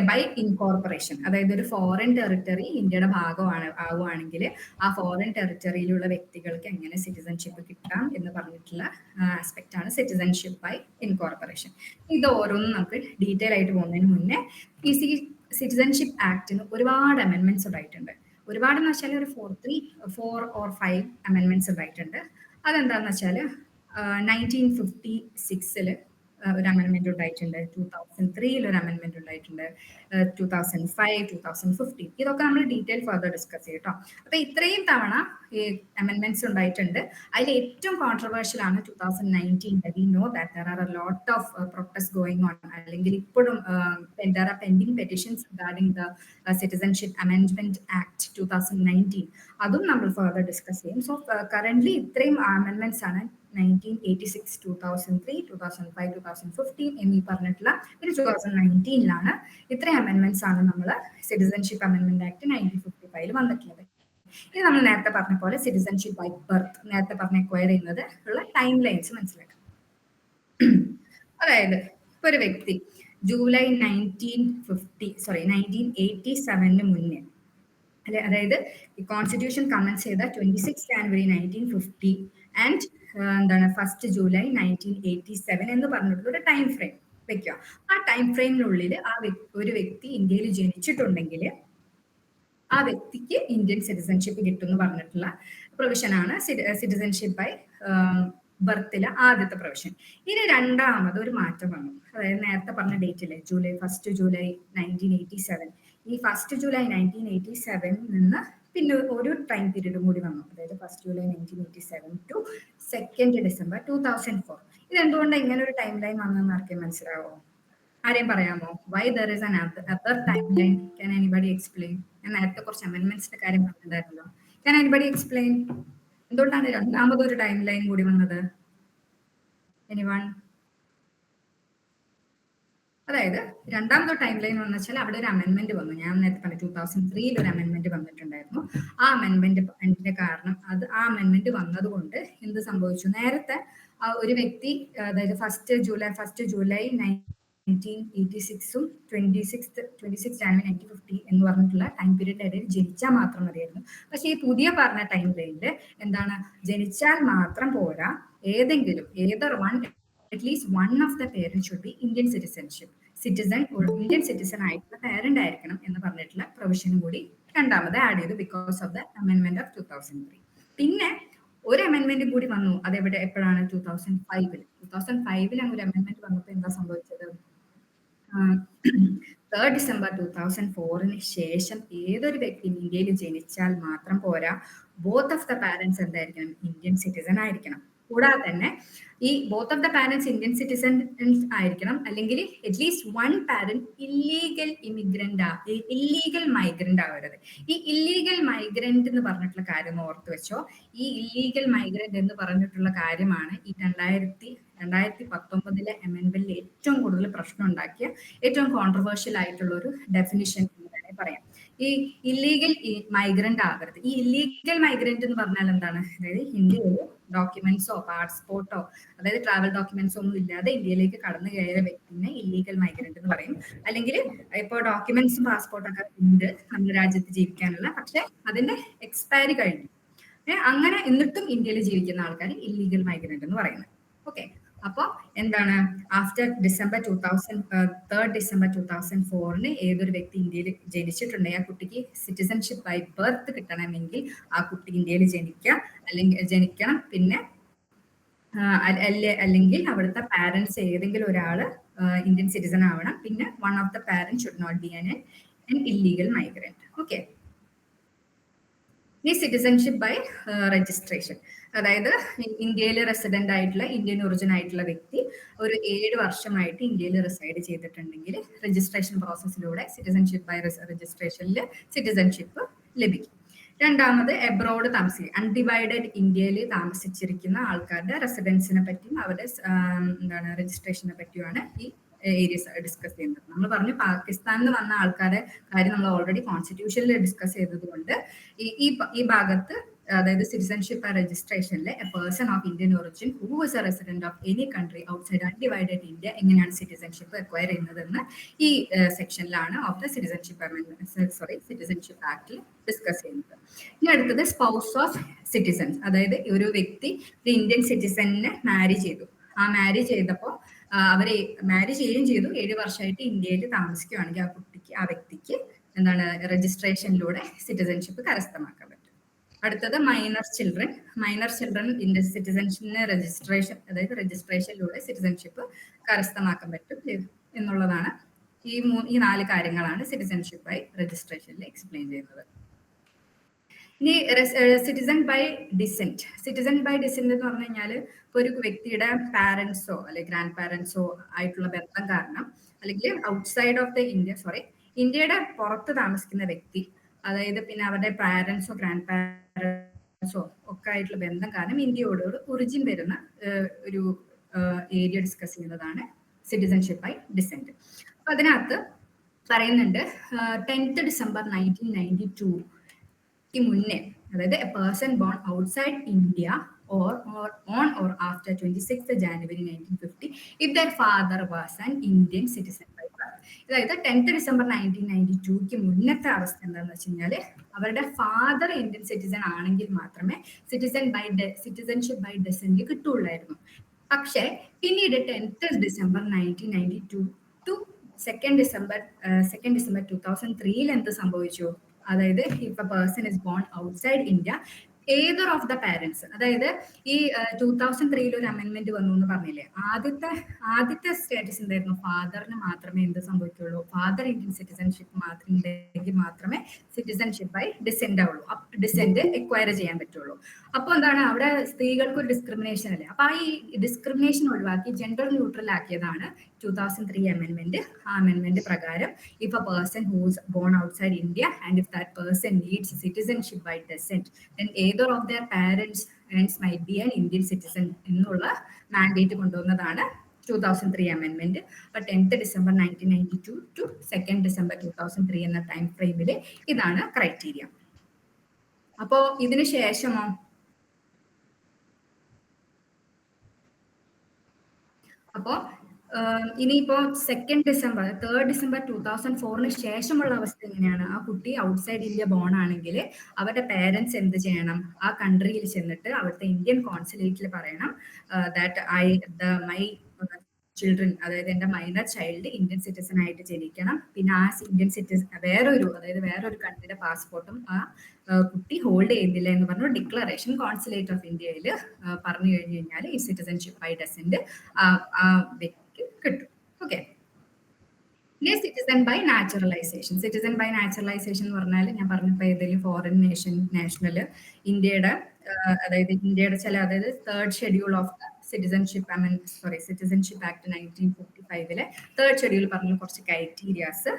ബൈ ഇൻകോർപ്പറേഷൻ. അതായത് ഒരു ഫോറിൻ ടെറിട്ടറി ഇന്ത്യയുടെ ആവുകയാണെങ്കിൽ ആ ഫോറിൻ ടെറിട്ടറിയിലുള്ള വ്യക്തികൾക്ക് എങ്ങനെ സിറ്റിസൺഷിപ്പ് കിട്ടാം എന്ന് പറഞ്ഞിട്ടുള്ള ആസ്പെക്ട് ആണ് സിറ്റിസൺഷിപ്പ് ബൈ ഇൻകോർപ്പറേഷൻ. ഇത് ഓരോന്നും നമുക്ക് ഡീറ്റെയിൽ ആയിട്ട് പോകുന്നതിന് മുന്നേ ഈ സിറ്റിസൺഷിപ്പ് ആക്ടിന് ഒരുപാട് അമെൻമെന്റ്സ് ഉണ്ടായിട്ടുണ്ട്. ഒരുപാടെന്ന് വെച്ചാൽ ഒരു 4 or 5 അമെൻമെന്റ്സ് ഉണ്ടായിട്ടുണ്ട്. അതെന്താന്ന് വെച്ചാൽ 1956 ഒരു അമെൻമെന്റ് ഉണ്ടായിട്ടുണ്ട്, 2003 ഒരു അമെൻമെന്റ് ഉണ്ടായിട്ടുണ്ട്, 2005, 2015. ഇതൊക്കെ നമ്മൾ ഡീറ്റെയിൽ ഫർദർ ഡിസ്കസ് ചെയ്യും കേട്ടോ. അപ്പൊ ഇത്രയും തവണ ഈ അമെൻമെന്റ്സ് ഉണ്ടായിട്ടുണ്ട്. അതിൽ ഏറ്റവും കോൺട്രവേഴ്ഷ്യൽ ആണ് 2019. We know that there are a lot of protest going on, അല്ലെങ്കിൽ ഇപ്പോഴും there are pending petitions regarding the citizenship amendment act 2019. അതും നമ്മൾ ഫർദർ ഡിസ്കസ് ചെയ്യും. സോ കറന്റ്ലി ഇത്രയും അമെൻമെന്റ്സ് ആണ് 1986, 2003, 2005, 2015 എന്നീ പറഞ്ഞിട്ടുള്ള ഒരു 2019 ഇത്രയും അമെന്റ്മെന്റ്സ് ആണ് നമ്മൾ സിറ്റിസൺഷിപ്പ് അമെന്റ്മെന്റ് ആക്ട് 1955 വന്നിട്ടുള്ളത്. ഇത് നമ്മൾ നേരത്തെ പറഞ്ഞ പോലെ സിറ്റിസൺഷിപ്പ് ബൈ ബർത്ത്, നേരത്തെ പറഞ്ഞ എക്വയർ ചെയ്യുന്നത് ഉള്ള ടൈം ലൈൻസ് മനസ്സിലാക്കാം. അതായത് ഇപ്പൊ ഒരു വ്യക്തി ജൂലൈ 1987 മുന്നേ അല്ലെ, അതായത് ഈ കോൺസ്റ്റിറ്റ്യൂഷൻ കമൻസ് ചെയ്ത 26 ജാനുവരി 1950 ആൻഡ് എന്താണ് 1 ജൂലൈ 1987 എന്ന് പറഞ്ഞിട്ടുള്ള ഒരു ടൈം ഫ്രെയിം വെക്കുക. ആ ടൈം ഫ്രെയിമിനുള്ളിൽ ഒരു വ്യക്തി ഇന്ത്യയിൽ ജനിച്ചിട്ടുണ്ടെങ്കിൽ ആ വ്യക്തിക്ക് ഇന്ത്യൻ സിറ്റിസൺഷിപ്പ് കിട്ടും എന്ന് പറഞ്ഞിട്ടുള്ള പ്രൊവിഷനാണ് സിറ്റിസൺഷിപ്പ് ബൈ ബർത്തിലെ ആദ്യത്തെ പ്രൊവിഷൻ. ഇനി രണ്ടാമത് ഒരു മാറ്റം വന്നു. അതായത് നേരത്തെ പറഞ്ഞ ഡേറ്റിലെ ഫസ്റ്റ് ജൂലൈ 1987, ഈ 1 ജൂലൈ 1987 നിന്ന് പിന്നെ ഒരു ടൈം പീരീഡും കൂടി വന്നു. അതായത് 1 ജൂലൈ 1987 ടു 2 ഡിസംബർ 2004. ഇത് എന്തുകൊണ്ടാണ് ഇങ്ങനെ ഒരു ടൈം ലൈൻ വന്നതെന്ന് ആർക്കും മനസ്സിലാവോ? ആരെയും പറയാമോ? Why there is another timeline? Can anybody explain? ഞാൻ നേരത്തെ കുറച്ച് അമെന്റ്മെന്റ്സിന്റെ കാര്യം പറഞ്ഞിട്ടുണ്ടായിരുന്നല്ലോ. ക്യാൻ എനിബഡി എക്സ്പ്ലെയിൻ എന്തുകൊണ്ടാണ് രണ്ടാമതൊരു ടൈം ലൈൻ കൂടി വന്നത്? എനിവൺ? അതായത് രണ്ടാമത്തെ ടൈം ലൈൻ വന്നു വെച്ചാൽ അവിടെ ഒരു അമെന്റ്മെന്റ് വന്നു. ഞാൻ നേരത്തെ പറഞ്ഞു 2003 ഒരു അമെന്റ്മെന്റ് വന്നിട്ടുണ്ടായിരുന്നു. ആ അമെന്റ്മെന്റിന്റെ കാരണം ആ അമെന്റ്മെന്റ് വന്നതുകൊണ്ട് എന്ത് സംഭവിച്ചു? നേരത്തെ ഒരു വ്യക്തി അതായത് 1 ജൂലൈ 1986ഉം 26 ജാനുവരി 1950 എന്ന് പറഞ്ഞിട്ടുള്ള ടൈം പീരീഡിന്റെ ഇടയിൽ ജനിച്ചാൽ മാത്രം മതിയായിരുന്നു. പക്ഷെ ഈ പുതിയ പറഞ്ഞ ടൈം ലൈനിൽ എന്താണ്, ജനിച്ചാൽ മാത്രം പോരാ, at least one of the parent should be Indian Indian citizen ആയിട്ടുള്ള പേരന്റ് ആയിരിക്കണം എന്ന് പറഞ്ഞിട്ടുള്ള പ്രൊവിഷനും കൂടി രണ്ടാമത് ആഡ് ചെയ്തു because of the amendment of 2003. പിന്നെ ഒരു അമെന്റ്മെന്റ് കൂടി വന്നു. അതെവിടെ എപ്പോഴാണ്? 2005 ഒരു അമെന്റ്മെന്റ് വന്നപ്പോൾ എന്താ സംഭവിച്ചത്? 3 ഡിസംബർ 2004 ശേഷം ഏതൊരു വ്യക്തി ഇന്ത്യയിൽ ജനിച്ചാൽ മാത്രം പോരാ, ബോത്ത് ഓഫ് ദ പാരന്റ്സ് എന്തായിരിക്കണം? ഇന്ത്യൻ സിറ്റിസൺ ആയിരിക്കണം. കൂടാതെ തന്നെ ഈ both of the parents Indian citizens ആയിരിക്കണം, അല്ലെങ്കിൽ at least one parent illegal migrant ആവരുത്. ഈ ഇല്ലീഗൽ മൈഗ്രന്റ് എന്ന് പറഞ്ഞിട്ടുള്ള കാര്യം ഓർത്ത് വെച്ചോ. ഈ ഇല്ലീഗൽ മൈഗ്രന്റ് എന്ന് പറഞ്ഞിട്ടുള്ള കാര്യമാണ് ഈ 2019 അമെന്റ്മെന്റിൽ ഏറ്റവും കൂടുതൽ പ്രശ്നം ഉണ്ടാക്കിയ, ഏറ്റവും കോൺട്രവേഴ്ഷ്യൽ ആയിട്ടുള്ള ഒരു ഡെഫിനിഷൻ എന്ന് വേണമെങ്കിൽ പറയാം. ഈ ഇല്ലീഗൽ മൈഗ്രന്റ് ആകരുത്. ഈ ഇല്ലീഗൽ മൈഗ്രന്റ് എന്ന് പറഞ്ഞാൽ എന്താണ്? അതായത് ഇന്ത്യയിൽ ഡോക്യുമെന്റ്സോ പാസ്പോർട്ടോ അതായത് ട്രാവൽ ഡോക്യുമെന്റ്സോ ഒന്നും ഇല്ലാതെ ഇന്ത്യയിലേക്ക് കടന്നു കയറിയ വ്യക്തിനെ ഇല്ലീഗൽ മൈഗ്രന്റ് എന്ന് പറയും. അല്ലെങ്കിൽ ഇപ്പോൾ ഡോക്യുമെന്റ്സും പാസ്പോർട്ടൊക്കെ ഉണ്ട് നമ്മുടെ രാജ്യത്ത് ജീവിക്കാനുള്ള, പക്ഷെ അതിന്റെ എക്സ്പയറി കഴിഞ്ഞു. അങ്ങനെ എന്നിട്ടും ഇന്ത്യയിൽ ജീവിക്കുന്ന ആൾക്കാർ ഇല്ലീഗൽ മൈഗ്രന്റ് എന്ന് പറയുന്നത്. ഓക്കെ, അപ്പൊ എന്താണ്, ആഫ്റ്റർ 3 ഡിസംബർ 2004 ഏതൊരു വ്യക്തി ഇന്ത്യയിൽ ജനിച്ചിട്ടുണ്ടെങ്കിൽ ആ കുട്ടിക്ക് സിറ്റിസൺഷിപ്പ് ബൈ ബർത്ത് കിട്ടണമെങ്കിൽ ആ കുട്ടി ഇന്ത്യയിൽ ജനിക്കണം. പിന്നെ അല്ലെങ്കിൽ അവിടുത്തെ പാരന്റ്സ് ഏതെങ്കിലും ഒരാള് ഇന്ത്യൻ സിറ്റിസൺ ആവണം. പിന്നെ one of the parent should not be an illegal migrant. Okay, ഈ സിറ്റിസൺഷിപ്പ് ബൈ രജിസ്ട്രേഷൻ, അതായത് ഇന്ത്യയിൽ റെസിഡന്റ് ആയിട്ടുള്ള ഇന്ത്യൻ ഒറിജിൻ ആയിട്ടുള്ള വ്യക്തി ഒരു 7 വർഷമായിട്ട് ഇന്ത്യയിൽ റിസൈഡ് ചെയ്തിട്ടുണ്ടെങ്കിൽ രജിസ്ട്രേഷൻ പ്രോസസ്സിലൂടെ സിറ്റിസൺഷിപ്പ് ബൈ രജിസ്ട്രേഷനിൽ സിറ്റിസൺഷിപ്പ് ലഭിക്കും. രണ്ടാമത് എബ്രോഡ് താമസിക്കുക, അൺഡിവൈഡഡ് ഇന്ത്യയിൽ താമസിച്ചിരിക്കുന്ന ആൾക്കാരുടെ റെസിഡൻസിനെ പറ്റിയും അവരുടെ രജിസ്ട്രേഷനെ പറ്റിയുമാണ് ഈ ഏരിയസ് ഡിസ്കസ് ചെയ്യുന്നത്. നമ്മൾ പറഞ്ഞു പാകിസ്ഥാനിൽ വന്ന ആൾക്കാരെ കാര്യം നമ്മൾ ഓൾറെഡി കോൺസ്റ്റിറ്റ്യൂഷനിൽ ഡിസ്കസ് ചെയ്തത് കൊണ്ട് ഈ ഭാഗത്ത് അതായത് സിറ്റിസൺഷിപ്പ് രജിസ്ട്രേഷനിലെ a person of Indian origin who is a resident of any country outside undivided India എങ്ങനെയാണ് സിറ്റിസൺഷിപ്പ് അക്വയർ ചെയ്യുന്നതെന്ന് ഈ സെക്ഷനിലാണ് ഓഫ് ദ സിറ്റിസൺഷിപ്പ് ആക്ടിൽ ഡിസ്കസ് ചെയ്യുന്നത്. ഇനി അടുത്തത് സ്പൗസ് ഓഫ് സിറ്റിസൺസ്, അതായത് ഒരു വ്യക്തി ഒരു ഇന്ത്യൻ സിറ്റിസണിനെ മാരി ചെയ്തു. ആ മാരി ചെയ്തപ്പോൾ അവരെ മാരി ചെയ്യുകയും ചെയ്തു. 7 വർഷമായിട്ട് ഇന്ത്യയിൽ താമസിക്കുകയാണെങ്കിൽ ആ വ്യക്തിക്ക് രജിസ്ട്രേഷനിലൂടെ സിറ്റിസൺഷിപ്പ് കരസ്ഥമാക്കാൻ പറ്റും. അടുത്തത് മൈനർ ചിൽഡ്രൻ ഇന്ത്യൻ സിറ്റിസൺഷിപ്പിന് രജിസ്ട്രേഷനിലൂടെ സിറ്റിസൺഷിപ്പ് കരസ്ഥമാക്കാൻ പറ്റും എന്നുള്ളതാണ്. ഈ 4 കാര്യങ്ങളാണ് സിറ്റിസൺഷിപ്പ് ബൈ രജിസ്ട്രേഷനിൽ എക്സ്പ്ലെയിൻ ചെയ്യുന്നത്. ഇനി സിറ്റിസൺ ബൈ ഡിസെന്റ് എന്ന് പറഞ്ഞു കഴിഞ്ഞാൽ ഇപ്പൊ ഒരു വ്യക്തിയുടെ പാരന്റ്സോ അല്ലെങ്കിൽ ഗ്രാൻഡ് പാരന്റ്സോ ആയിട്ടുള്ള ബന്ധം കാരണം, അല്ലെങ്കിൽ ഔട്ട്സൈഡ് ഓഫ് ദ ഇന്ത്യയുടെ പുറത്ത് താമസിക്കുന്ന വ്യക്തി, അതായത് പിന്നെ അവരുടെ പാരന്റ്സോ ഗ്രാൻഡ് പാരന്റ്സോ ഒക്കെ ആയിട്ടുള്ള ബന്ധം കാരണം ഇന്ത്യയോട് ഒറിജിൻ വരുന്ന ഒരു ഏരിയ ഡിസ്കസ് ചെയ്യുന്നതാണ് സിറ്റിസൺഷിപ്പ് ബൈ ഡിസെന്റ്. അപ്പൊ അതിനകത്ത് പറയുന്നുണ്ട് 10th December 1992 മുന്നേ, അതായത് a person born outside India or on or after 26th January 1950 if their father was an Indian citizen by birth. അതായത് 10th December 1992 മുന്നത്തെ അവസ്ഥ എന്താണെന്ന് വെച്ച് കഴിഞ്ഞാൽ അവരുടെ ഫാദർ ഇന്ത്യൻ സിറ്റിസൺ ആണെങ്കിൽ മാത്രമേ സിറ്റിസൺഷിപ്പ് ബൈ ഡെസെന്റ് കിട്ടുള്ളായിരുന്നു. പക്ഷേ പിന്നീട് 10th December 1992 to 2nd December 2003 എന്ത് സംഭവിച്ചു? അതായത് if a person is bone outside India, Ather of the parents, അതായത് ഈ 2003 ഒരു അമെന്റ്മെന്റ് വന്നു എന്ന് പറഞ്ഞില്ലേ, ആദ്യത്തെ സ്റ്റേറ്റസ് എന്തായിരുന്നു? ഫാദറിന് മാത്രമേ എന്ത് സംഭവിക്കുള്ളൂ? ഫാദർ ഇന്ത്യൻ സിറ്റിസൺഷിപ്പ് ഉണ്ടെങ്കിൽ മാത്രമേ സിറ്റിസൺഷിപ്പ് ബൈ ഡിസെന്റ് എക്വയർ ചെയ്യാൻ പറ്റുള്ളൂ. അപ്പൊ എന്താണ്, അവിടെ സ്ത്രീകൾക്ക് ഒരു ഡിസ്ക്രിമിനേഷൻ അല്ലേ? അപ്പൊ ഈ ഡിസ്ക്രിമിനേഷൻ ഒഴിവാക്കി ജെൻഡർ ന്യൂട്രൽ ആക്കിയതാണ് 2003 അമെന്റ്മെന്റ്. ആ അമെന്റ്മെന്റ് പ്രകാരം if a person who's born outside India and if that person needs citizenship by descent then either of their parents might be an Indian citizen എന്നുള്ള mandate കൊണ്ടുവന്നതാണ് 2003 amendment. അപ്പൊ 10th December 1992 to 2nd December 2003 എന്ന time ഫ്രെയിമിൽ ഇതാണ് criteria. അപ്പോ ഇതിന് ശേഷമോ അപ്പോ ഇനിയിപ്പോ 3rd December 2004 ശേഷമുള്ള അവസ്ഥ എങ്ങനെയാണ്? ആ കുട്ടി ഔട്ട്സൈഡ് ഇന്ത്യ ബോൺ ആണെങ്കിൽ അവരുടെ പേരൻസ് എന്ത് ചെയ്യണം? ആ കൺട്രിയിൽ ചെന്നിട്ട് അവിടുത്തെ ഇന്ത്യൻ കോൺസുലേറ്റിൽ പറയണം മൈ ചിൽഡ്രൻ, അതായത് എന്റെ മൈനർ ചൈൽഡ് ഇന്ത്യൻ സിറ്റിസൺ ആയിട്ട് ജനിക്കണം. പിന്നെ ആ ഇന്ത്യൻ സിറ്റിസൺ വേറൊരു കൺട്രിയുടെ പാസ്പോർട്ടും ആ കുട്ടി ഹോൾഡ് ചെയ്യുന്നില്ല എന്ന് പറഞ്ഞു ഡിക്ലറേഷൻ കോൺസുലേറ്റ് ഓഫ് ഇന്ത്യയിൽ പറഞ്ഞു കഴിഞ്ഞു കഴിഞ്ഞാൽ ഈ സിറ്റിസൺഷിപ്പ് ബൈ ഡെസെന്റ് ആ വ്യക്തിക്ക് കിട്ടും. ഓക്കെ. ഇനി citizen by naturalisation. Citizen by naturalisation എന്ന് പറഞ്ഞാൽ ഞാൻ പറഞ്ഞപ്പോൾ ഏതെങ്കിലും ഫോറിൻ നാഷണൽ ഇന്ത്യയുടെ ചില, അതായത് 3rd schedule of citizenship act 1955 3rd schedule പറഞ്ഞ കുറച്ച് ക്രൈറ്റീരിയാസ്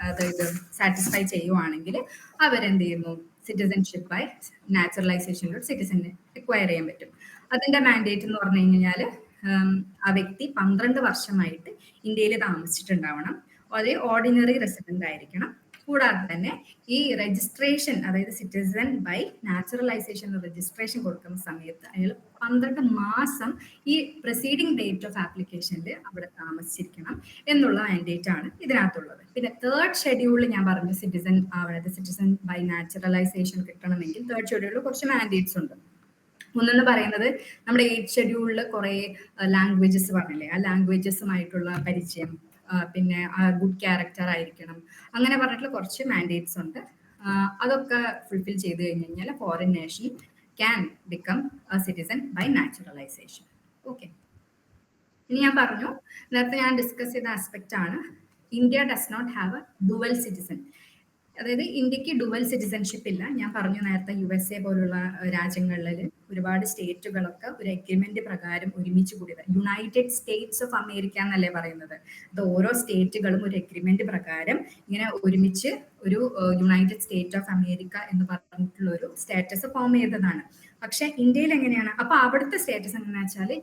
അതായത് സാറ്റിസ്ഫൈ ചെയ്യുവാണെങ്കിൽ അവരെന്ത് ചെയ്യുന്നു? സിറ്റിസൺഷിപ്പ് ബൈ നാച്ചുറലൈസേഷനിലൂടെ സിറ്റിസൺ എക്വയർ ചെയ്യാൻ പറ്റും. അതിന്റെ മാൻഡേറ്റ് എന്ന് പറഞ്ഞു കഴിഞ്ഞാൽ ആ വ്യക്തി 12 വർഷമായിട്ട് ഇന്ത്യയിൽ താമസിച്ചിട്ടുണ്ടാവണം, ഒരു ഓർഡിനറി റെസിഡന്റ് ആയിരിക്കണം. കൂടാതെ തന്നെ ഈ രജിസ്ട്രേഷൻ, അതായത് സിറ്റിസൺ ബൈ നാച്ചുറലൈസേഷൻ രജിസ്ട്രേഷൻ കൊടുക്കുന്ന സമയത്ത് അയാൾ 12 മാസം ഈ പ്രൊസീഡിംഗ് ഡേറ്റ് ഓഫ് ആപ്ലിക്കേഷനിൽ അവിടെ താമസിച്ചിരിക്കണം എന്നുള്ള മാൻഡേറ്റ് ആണ് ഇതിനകത്തുള്ളത്. പിന്നെ 3rd ഷെഡ്യൂളിൽ ഞാൻ പറഞ്ഞു സിറ്റിസൺ ബൈ നാച്ചുറലൈസേഷൻ കിട്ടണമെങ്കിൽ 3rd ഷെഡ്യൂളിൽ കുറച്ച് മാൻഡേറ്റ്സ് ഉണ്ട്. ഒന്നെന്ന് പറയുന്നത് നമ്മുടെ 8th ഷെഡ്യൂളിൽ കുറെ ലാംഗ്വേജസ് പറഞ്ഞില്ലേ, ആ ലാംഗ്വേജസുമായിട്ടുള്ള പരിചയം, പിന്നെ ഗുഡ് ക്യാരക്ടർ ആയിരിക്കണം, അങ്ങനെ പറഞ്ഞിട്ടുള്ള കുറച്ച് മാൻഡേറ്റ്സ് ഉണ്ട്. അതൊക്കെ ഫുൾഫിൽ ചെയ്ത് കഴിഞ്ഞ് കഴിഞ്ഞാൽ foreign nation can become a citizen by naturalisation. Okay. ഇനി ഞാൻ പറഞ്ഞു, നേരത്തെ ഞാൻ ഡിസ്കസ് ചെയ്ത ആസ്പെക്റ്റ് ആണ് India does not have a dual citizen. അതായത് ഇന്ത്യക്ക് ഡുവൽ സിറ്റിസൺഷിപ്പ് ഇല്ല. ഞാൻ പറഞ്ഞു നേരത്തെ USA പോലുള്ള രാജ്യങ്ങളിൽ ഒരുപാട് സ്റ്റേറ്റുകളൊക്കെ ഒരു എഗ്രിമെന്റ് പ്രകാരം ഒരുമിച്ച് കൂടിയത്, യുണൈറ്റഡ് സ്റ്റേറ്റ്സ് ഓഫ് അമേരിക്ക എന്നല്ലേ പറയുന്നത്. അത് ഓരോ സ്റ്റേറ്റുകളും ഒരു എഗ്രിമെന്റ് പ്രകാരം ഇങ്ങനെ ഒരുമിച്ച് ഒരു യുണൈറ്റഡ് സ്റ്റേറ്റ് ഓഫ് അമേരിക്ക എന്ന് പറഞ്ഞിട്ടുള്ള ഒരു സ്റ്റാറ്റസ് ഫോം ചെയ്തതാണ്. പക്ഷെ ഇന്ത്യയിൽ എങ്ങനെയാണ്? അപ്പൊ അവിടുത്തെ സ്റ്റാറ്റസ് എങ്ങനെയാ വെച്ചാല്,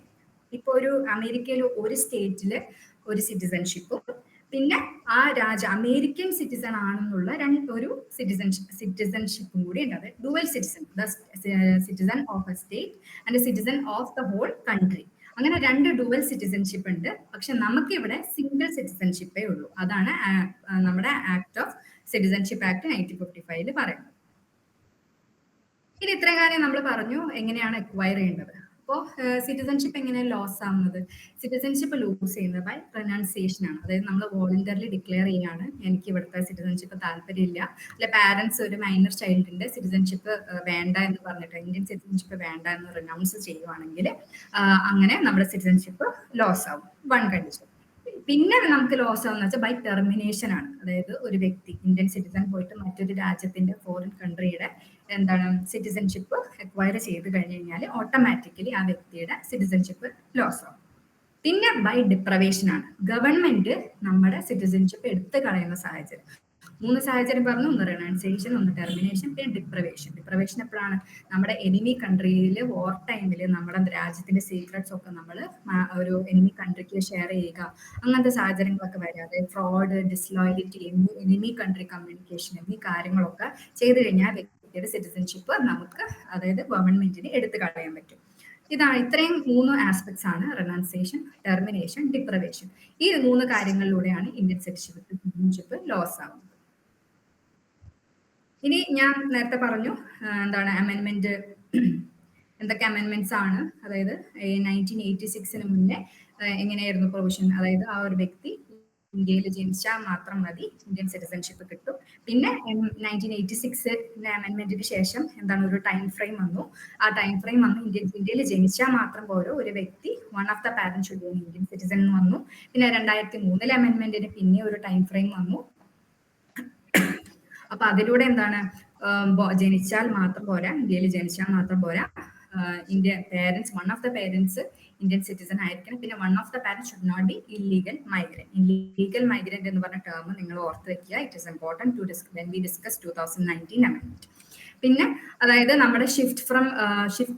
ഇപ്പൊ ഒരു അമേരിക്കയിൽ ഒരു സ്റ്റേറ്റില് ഒരു സിറ്റിസൺഷിപ്പും പിന്നെ ആ അമേരിക്കൻ സിറ്റിസൺ ആണെന്നുള്ള ഒരു സിറ്റിസൺഷിപ്പും കൂടി ഉണ്ട്. അത് dual citizen, citizen of a state and citizen of the whole country. അങ്ങനെ 2 ഡുവൽ സിറ്റിസൺഷിപ്പ് ഉണ്ട്. പക്ഷെ നമുക്ക് ഇവിടെ സിംഗിൾ സിറ്റിസൺഷിപ്പേ ഉള്ളൂ. അതാണ് നമ്മുടെ ആക്ട് ഓഫ് സിറ്റിസൺഷിപ്പ് ആക്ട് 1955 പറയുന്നത്. ഇനി ഇത്ര കാര്യം നമ്മൾ പറഞ്ഞു എങ്ങനെയാണ് എക്വയർ ചെയ്യേണ്ടത്. അപ്പോൾ സിറ്റിസൺഷിപ്പ് എങ്ങനെയാണ് ലോസ് ആവുന്നത്? സിറ്റിസൺഷിപ്പ് ലൂസ് ചെയ്യുന്നത് ബൈ റെനൗൺസിയേഷൻ ആണ്. അതായത് നമ്മൾ വോളണ്ടറിലി ഡിക്ലെയർ ചെയ്യാണ് എനിക്ക് ഇവിടുത്തെ സിറ്റിസൺഷിപ്പ് താല്പര്യമില്ല, അല്ലെ പാരന്റ്സ് ഒരു മൈനർ ചൈൽഡിന്റെ സിറ്റിസൺഷിപ്പ് വേണ്ട എന്ന് പറഞ്ഞിട്ട് ഇന്ത്യൻ സിറ്റിസൺഷിപ്പ് വേണ്ട എന്ന് റിനൗൺസ് ചെയ്യുവാണെങ്കിൽ അങ്ങനെ നമ്മുടെ സിറ്റിസൺഷിപ്പ് ലോസ് ആവും. 1 കണ്ടീഷൻ. പിന്നെ നമുക്ക് ലോസ് ആവുന്ന വെച്ചാൽ ബൈ ടെർമിനേഷൻ ആണ്. അതായത് ഒരു വ്യക്തി ഇന്ത്യൻ സിറ്റിസൺ പോയിട്ട് മറ്റൊരു രാജ്യത്തിന്റെ ഫോറിൻ കൺട്രിയുടെ സിറ്റിസൺഷിപ്പ് എക്വയർ ചെയ്ത് കഴിഞ്ഞ് കഴിഞ്ഞാൽ ഓട്ടോമാറ്റിക്കലി ആ വ്യക്തിയുടെ സിറ്റിസൺഷിപ്പ് ലോസ് ആവും. പിന്നെ ബൈ ഡിപ്രവേഷൻ ആണ്. ഗവൺമെന്റ് നമ്മുടെ സിറ്റിസൺഷിപ്പ് എടുത്തു കളയുന്ന സാഹചര്യം. 3 സാഹചര്യം പറഞ്ഞു. ഒന്ന് റിനൗൺസിയേഷൻ, ഒന്ന് ടെർമിനേഷൻ, പിന്നെ ഡിപ്രവേഷൻ. ഡിപ്രവേഷൻ എപ്പോഴാണ്? നമ്മുടെ എനിമി കൺട്രിയിൽ വാർ ടൈമിൽ നമ്മുടെ രാജ്യത്തിന്റെ സീക്രട്സ് ഒക്കെ നമ്മൾ ഒരു എനിമി കൺട്രിക്ക് ഷെയർ ചെയ്യുക, അങ്ങനത്തെ സാഹചര്യങ്ങളൊക്കെ വരാതെ ഫ്രോഡ്, ഡിസ്ലോയലിറ്റി, എനിമി കൺട്രി കമ്മ്യൂണിക്കേഷൻ എന്നീ കാര്യങ്ങളൊക്കെ ചെയ്തു കഴിഞ്ഞാൽ വ്യക്തിയുടെ സിറ്റിസൺഷിപ്പ് നമുക്ക്, അതായത് ഗവൺമെന്റിന് എടുത്തു കളയാൻ പറ്റും. ഇത്രയും 3 ആസ്പെക്ട്സ് ആണ് റിനൗൺസിയേഷൻ, ടെർമിനേഷൻ, ഡിപ്രവേഷൻ. ഈ 3 കാര്യങ്ങളിലൂടെയാണ് ഇന്ത്യൻ സിറ്റിസൺഷിപ്പ് ലോസ് ആവുന്നത്. ഇനി ഞാൻ നേരത്തെ പറഞ്ഞു എന്താണ് അമെൻമെന്റ്, എന്തൊക്കെ അമെൻമെന്റ്സ് ആണ്, അതായത് 1986 മുന്നേ എങ്ങനെയായിരുന്നു പ്രൊവിഷൻ, അതായത് ആ ഒരു വ്യക്തി ഇന്ത്യയിൽ ജനിച്ചാൽ മാത്രം മതി ഇന്ത്യൻ സിറ്റിസൺഷിപ്പ് കിട്ടും. പിന്നെ 1986 അമെൻമെന്റിന് ശേഷം എന്താണ് ഒരു ടൈം ഫ്രെയിം വന്നു. ആ ടൈം ഫ്രെയിം വന്നു ഇന്ത്യയിൽ ജനിച്ചാൽ മാത്രം പോരോ, ഒരു വ്യക്തി one of the parent should be Indian citizen വന്നു. പിന്നെ 2003 അമെൻമെന്റിന് പിന്നെ ഒരു ടൈം ഫ്രെയിം വന്നു. അപ്പൊ അതിലൂടെ എന്താണ്, ജനിച്ചാൽ മാത്രം പോരാ, ഇന്ത്യയിൽ ജനിച്ചാൽ മാത്രം പോരാ, India parents, one of the parents Indian citizen ആയിരിക്കണം. പിന്നെ one of the parent should not be illegal migrant. Illegal migrant എന്ന് പറഞ്ഞ ടേം നിങ്ങൾ ഓർത്ത് വെക്കുക. It is important to when we discuss 2019 അമെൻമെന്റ്. പിന്നെ അതായത് നമ്മുടെ shift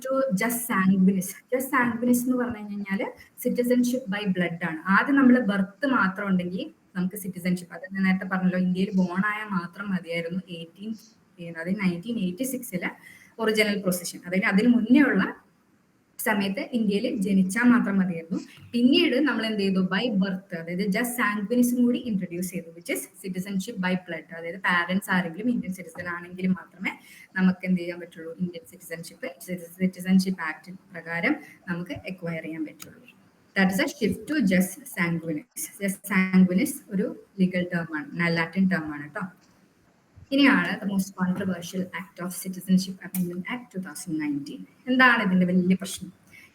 to jus sanguinis. Jus sanguinis എന്ന് പറഞ്ഞു കഴിഞ്ഞാൽ സിറ്റിസൺഷിപ്പ് ബൈ ബ്ലഡ് ആണ്. ആദ്യം നമ്മൾ ബർത്ത് മാത്രം ഉണ്ടെങ്കിൽ നമുക്ക് സിറ്റിസൺഷിപ്പ്, അത് ഞാൻ നേരത്തെ പറഞ്ഞല്ലോ, ഇന്ത്യയിൽ ബോൺ ആയാൽ മാത്രം മതിയായിരുന്നു 1986 ഒറിജിനൽ പൊസിഷൻ. അതായത് അതിന് മുന്നേ ഉള്ള സമയത്ത് ഇന്ത്യയിൽ ജനിച്ചാൽ മാത്രം മതിയായിരുന്നു. പിന്നീട് നമ്മൾ എന്ത് ചെയ്തു, ബൈ ബർത്ത്, അതായത് ജസ്റ്റ് സാങ്ഗ്വിനിസും കൂടി ഇൻട്രൊഡ്യൂസ് ചെയ്തു, which is citizenship by blood. അതായത് പാരന്റ്സ് ആരെങ്കിലും ഇന്ത്യൻ സിറ്റിസൺ ആണെങ്കിലും മാത്രമേ നമുക്ക് എന്ത് ചെയ്യാൻ പറ്റുള്ളൂ, ഇന്ത്യൻ സിറ്റിസൺഷിപ്പ് ആക്ട് പ്രകാരം നമുക്ക് എക്വയർ ചെയ്യാൻ പറ്റുള്ളൂ. That is a shift to jus sanguinis. Jus sanguinis ഒരു ലീഗൽ ടേം ആണ്, ലാറ്റിൻ ടേം ആണ് കേട്ടോ. ഇനിയാണ് the most controversial act of citizenship amendment act 2019. എന്താണ് ഇതിന്റെ വലിയ പ്രശ്നം?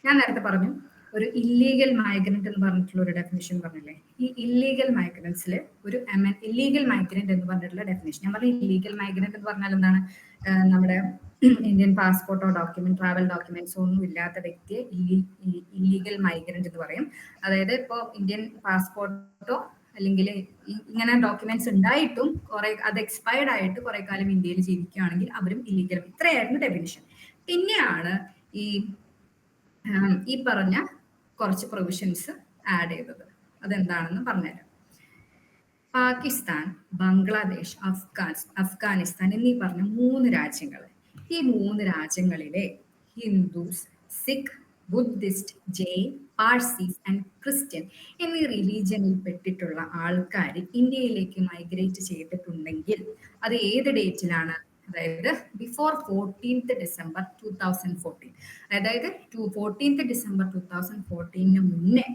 ഞാൻ നേരത്തെ പറഞ്ഞു, ഒരു ഇല്ലീഗൽ മൈഗ്രന്റ് എന്ന് പറഞ്ഞിട്ടുള്ള ഒരു ഡെഫിനിഷൻ പറഞ്ഞില്ലേ. ഈ ഇല്ലീഗൽ മൈഗ്രൻസിൽ ഒരു ഇല്ലീഗൽ മൈഗ്രന്റ് എന്ന് പറഞ്ഞിട്ടുള്ള ഡെഫിനിഷൻ, ഞാൻ പറഞ്ഞു ഇല്ലീഗൽ മൈഗ്രന്റ് എന്ന് പറഞ്ഞാൽ എന്താണ്, നമ്മുടെ ഇന്ത്യൻ പാസ്പോർട്ടോ ഡോക്യുമെന്റ്, ട്രാവൽ ഡോക്യുമെന്റ്സോ ഒന്നും ഇല്ലാത്ത വ്യക്തിയെ ഇല്ലീഗൽ മൈഗ്രന്റ് എന്ന് പറയും. അതായത് ഇപ്പോൾ ഇന്ത്യൻ പാസ്പോർട്ടോ അല്ലെങ്കിൽ ഇങ്ങനെ ഡോക്യുമെന്റ്സ് ഉണ്ടായിട്ടും അത് എക്സ്പയർഡ് ആയിട്ട് കുറെ കാലം ഇന്ത്യയിൽ ജീവിക്കുകയാണെങ്കിൽ അവരും ഇല്ലീഗൽ. ഇത്രയായിരുന്നു ഡെഫിനിഷൻ. പിന്നെയാണ് ഈ പറഞ്ഞ കുറച്ച് പ്രൊവിഷൻസ് ആഡ് ചെയ്തത്. അതെന്താണെന്ന് പറഞ്ഞുതരാം. പാകിസ്ഥാൻ, ബംഗ്ലാദേശ്, അഫ്ഗാനിസ്ഥാൻ എന്നീ പറഞ്ഞ 3 രാജ്യങ്ങൾ. ഈ 3 രാജ്യങ്ങളിലെ Hindus, Sikh, Buddhist, Jain, Parsis and Christian എന്നീ റിലീജിയനിൽ പെട്ടിട്ടുള്ള ആൾക്കാർ ഇന്ത്യയിലേക്ക് മൈഗ്രേറ്റ് ചെയ്തിട്ടുണ്ടെങ്കിൽ അത് ഏത് ഡേറ്റിലാണ്, അതായത് ബിഫോർ 14th December 2014, അതായത് 14th December 2014 മുന്നേ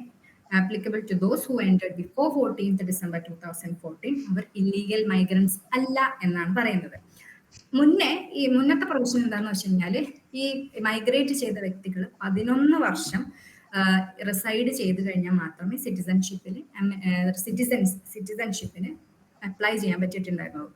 applicable to those who entered before 14th December 2014 അവർ ഇല്ലീഗൽ മൈഗ്രൻസ് അല്ല എന്നാണ് പറയുന്നത്. മുന്നത്തെ പ്രൊവിഷൻ എന്താണെന്ന് വെച്ച് കഴിഞ്ഞാൽ, ഈ മൈഗ്രേറ്റ് ചെയ്ത വ്യക്തികൾ 11 വർഷം റിസൈഡ് ചെയ്ത് കഴിഞ്ഞാൽ മാത്രമേ സിറ്റിസൺഷിപ്പിന് അപ്ലൈ ചെയ്യാൻ പറ്റിയിട്ടുണ്ടായിരുന്നുള്ളൂ.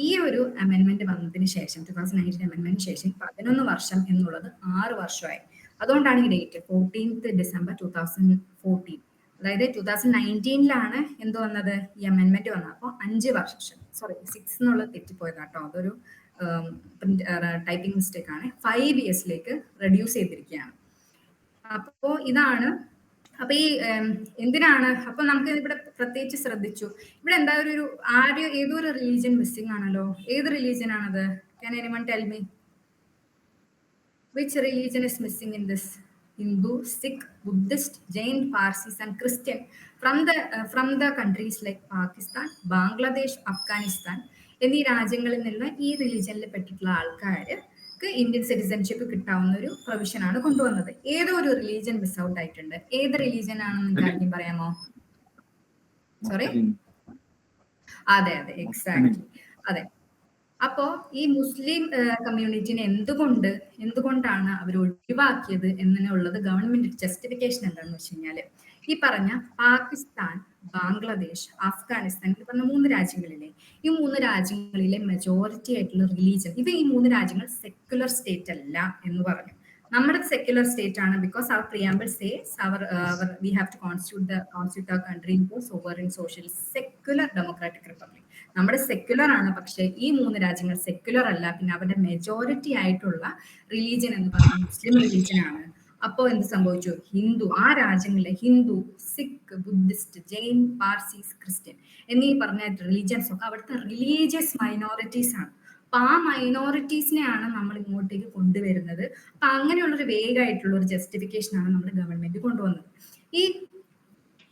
ഈ ഒരു അമെൻമെന്റ് വന്നതിന് ശേഷം, 2019 അമെൻമെന്റിന് ശേഷം 11 വർഷം എന്നുള്ളത് 6 വർഷമായി. അതുകൊണ്ടാണ് ഈ ഡേറ്റ് 14th December 2014. അതായത് 2019 എന്ത് വന്നത്, ഈ അമെൻമെന്റ് വന്നത്. അപ്പോൾ 5 വർഷം, 6 എന്നുള്ളത് തെറ്റിപ്പോയതാട്ടോ, അതൊരു ടൈപ്പിംഗ് മിസ്റ്റേക്ക് ആണ്. 5 ഇയേഴ്സിലേക്ക് റെഡ്യൂസ് ചെയ്തിരിക്കുകയാണ്. അപ്പോ ഇതാണ്. അപ്പൊ ഈ എന്തിനാണ്, അപ്പൊ നമുക്ക് ഇവിടെ പ്രത്യേകിച്ച് ശ്രദ്ധിച്ചു, ഇവിടെ എന്താ ഏതോ ഒരു റിലീജിയൻ മിസ്സിംഗ് ആണല്ലോ. ഏത് റിലീജിയൻ ആണത്? Can anyone tell me which religion is missing in this? Hindu, Sikh, Buddhist, Jain, Parsis and Christian from the countries like Pakistan, Bangladesh, Afghanistan എന്നീ രാജ്യങ്ങളിൽ നിന്ന് ഈ റിലീജിയനിൽ പെട്ടിട്ടുള്ള ആൾക്കാർക്ക് ഇന്ത്യൻ സിറ്റിസൺഷിപ്പ് കിട്ടാവുന്ന ഒരു പ്രൊവിഷൻ ആണ് കൊണ്ടുവന്നത്. ഏതോ ഒരു റിലീജിയൻ മിസ് ഔട്ട് ആയിട്ടുണ്ട്. ഏത് റിലീജിയൻ ആണെന്ന് നിങ്ങൾക്ക് പറയാമോ? സോറി, അതെ, എക്സാക്ട്ലി, അതെ. അപ്പോ ഈ മുസ്ലിം കമ്മ്യൂണിറ്റിനെ എന്തുകൊണ്ടാണ് അവർ ഒഴിവാക്കിയത് എന്നുള്ളത് ഗവൺമെന്റ് ജസ്റ്റിഫിക്കേഷൻ എന്താണെന്ന് വെച്ച് കഴിഞ്ഞാല്, ഈ പറഞ്ഞ പാകിസ്ഥാൻ, ബംഗ്ലാദേശ്, അഫ്ഗാനിസ്ഥാൻ എന്ന് പറഞ്ഞ 3 രാജ്യങ്ങളിലെ ഈ 3 രാജ്യങ്ങളിലെ മെജോറിറ്റി ആയിട്ടുള്ള റിലീജിയൻ, ഈ 3 രാജ്യങ്ങൾ സെക്യുലർ സ്റ്റേറ്റ് അല്ല എന്ന് പറഞ്ഞു. നമ്മുടെ സെക്യുലർ സ്റ്റേറ്റ് ആണ്, because our preamble says we have to constitute our country in sovereign, social, secular, democratic republic. നമ്മുടെ സെക്യുലർ ആണ്, പക്ഷെ ഈ 3 രാജ്യങ്ങൾ സെക്യുലർ അല്ല. പിന്നെ അവരുടെ മെജോറിറ്റി ആയിട്ടുള്ള റിലീജിയൻ എന്ന് പറയുന്നത് മുസ്ലിം റിലീജിയൻ ആണ്. അപ്പോൾ എന്ത് സംഭവിച്ചു? ഹിന്ദു, ആ രാജ്യങ്ങളിലെ ഹിന്ദു, സിഖ്, ബുദ്ധിസ്റ്റ്, ജെയിൻ, പാർസീസ്, ക്രിസ്ത്യൻ എന്നീ പറഞ്ഞ റിലീജിയൻസ് ഒക്കെ അവിടുത്തെ റിലീജിയസ് മൈനോറിറ്റീസ് ആണ്. അപ്പൊ ആ മൈനോറിറ്റീസിനെയാണ് നമ്മൾ ഇങ്ങോട്ടേക്ക് കൊണ്ടുവരുന്നത്. അപ്പൊ അങ്ങനെയുള്ളൊരു വേഗമായിട്ടുള്ള ഒരു ജസ്റ്റിഫിക്കേഷൻ ആണ് നമ്മുടെ ഗവൺമെന്റ് കൊണ്ടുവന്നത്. ഈ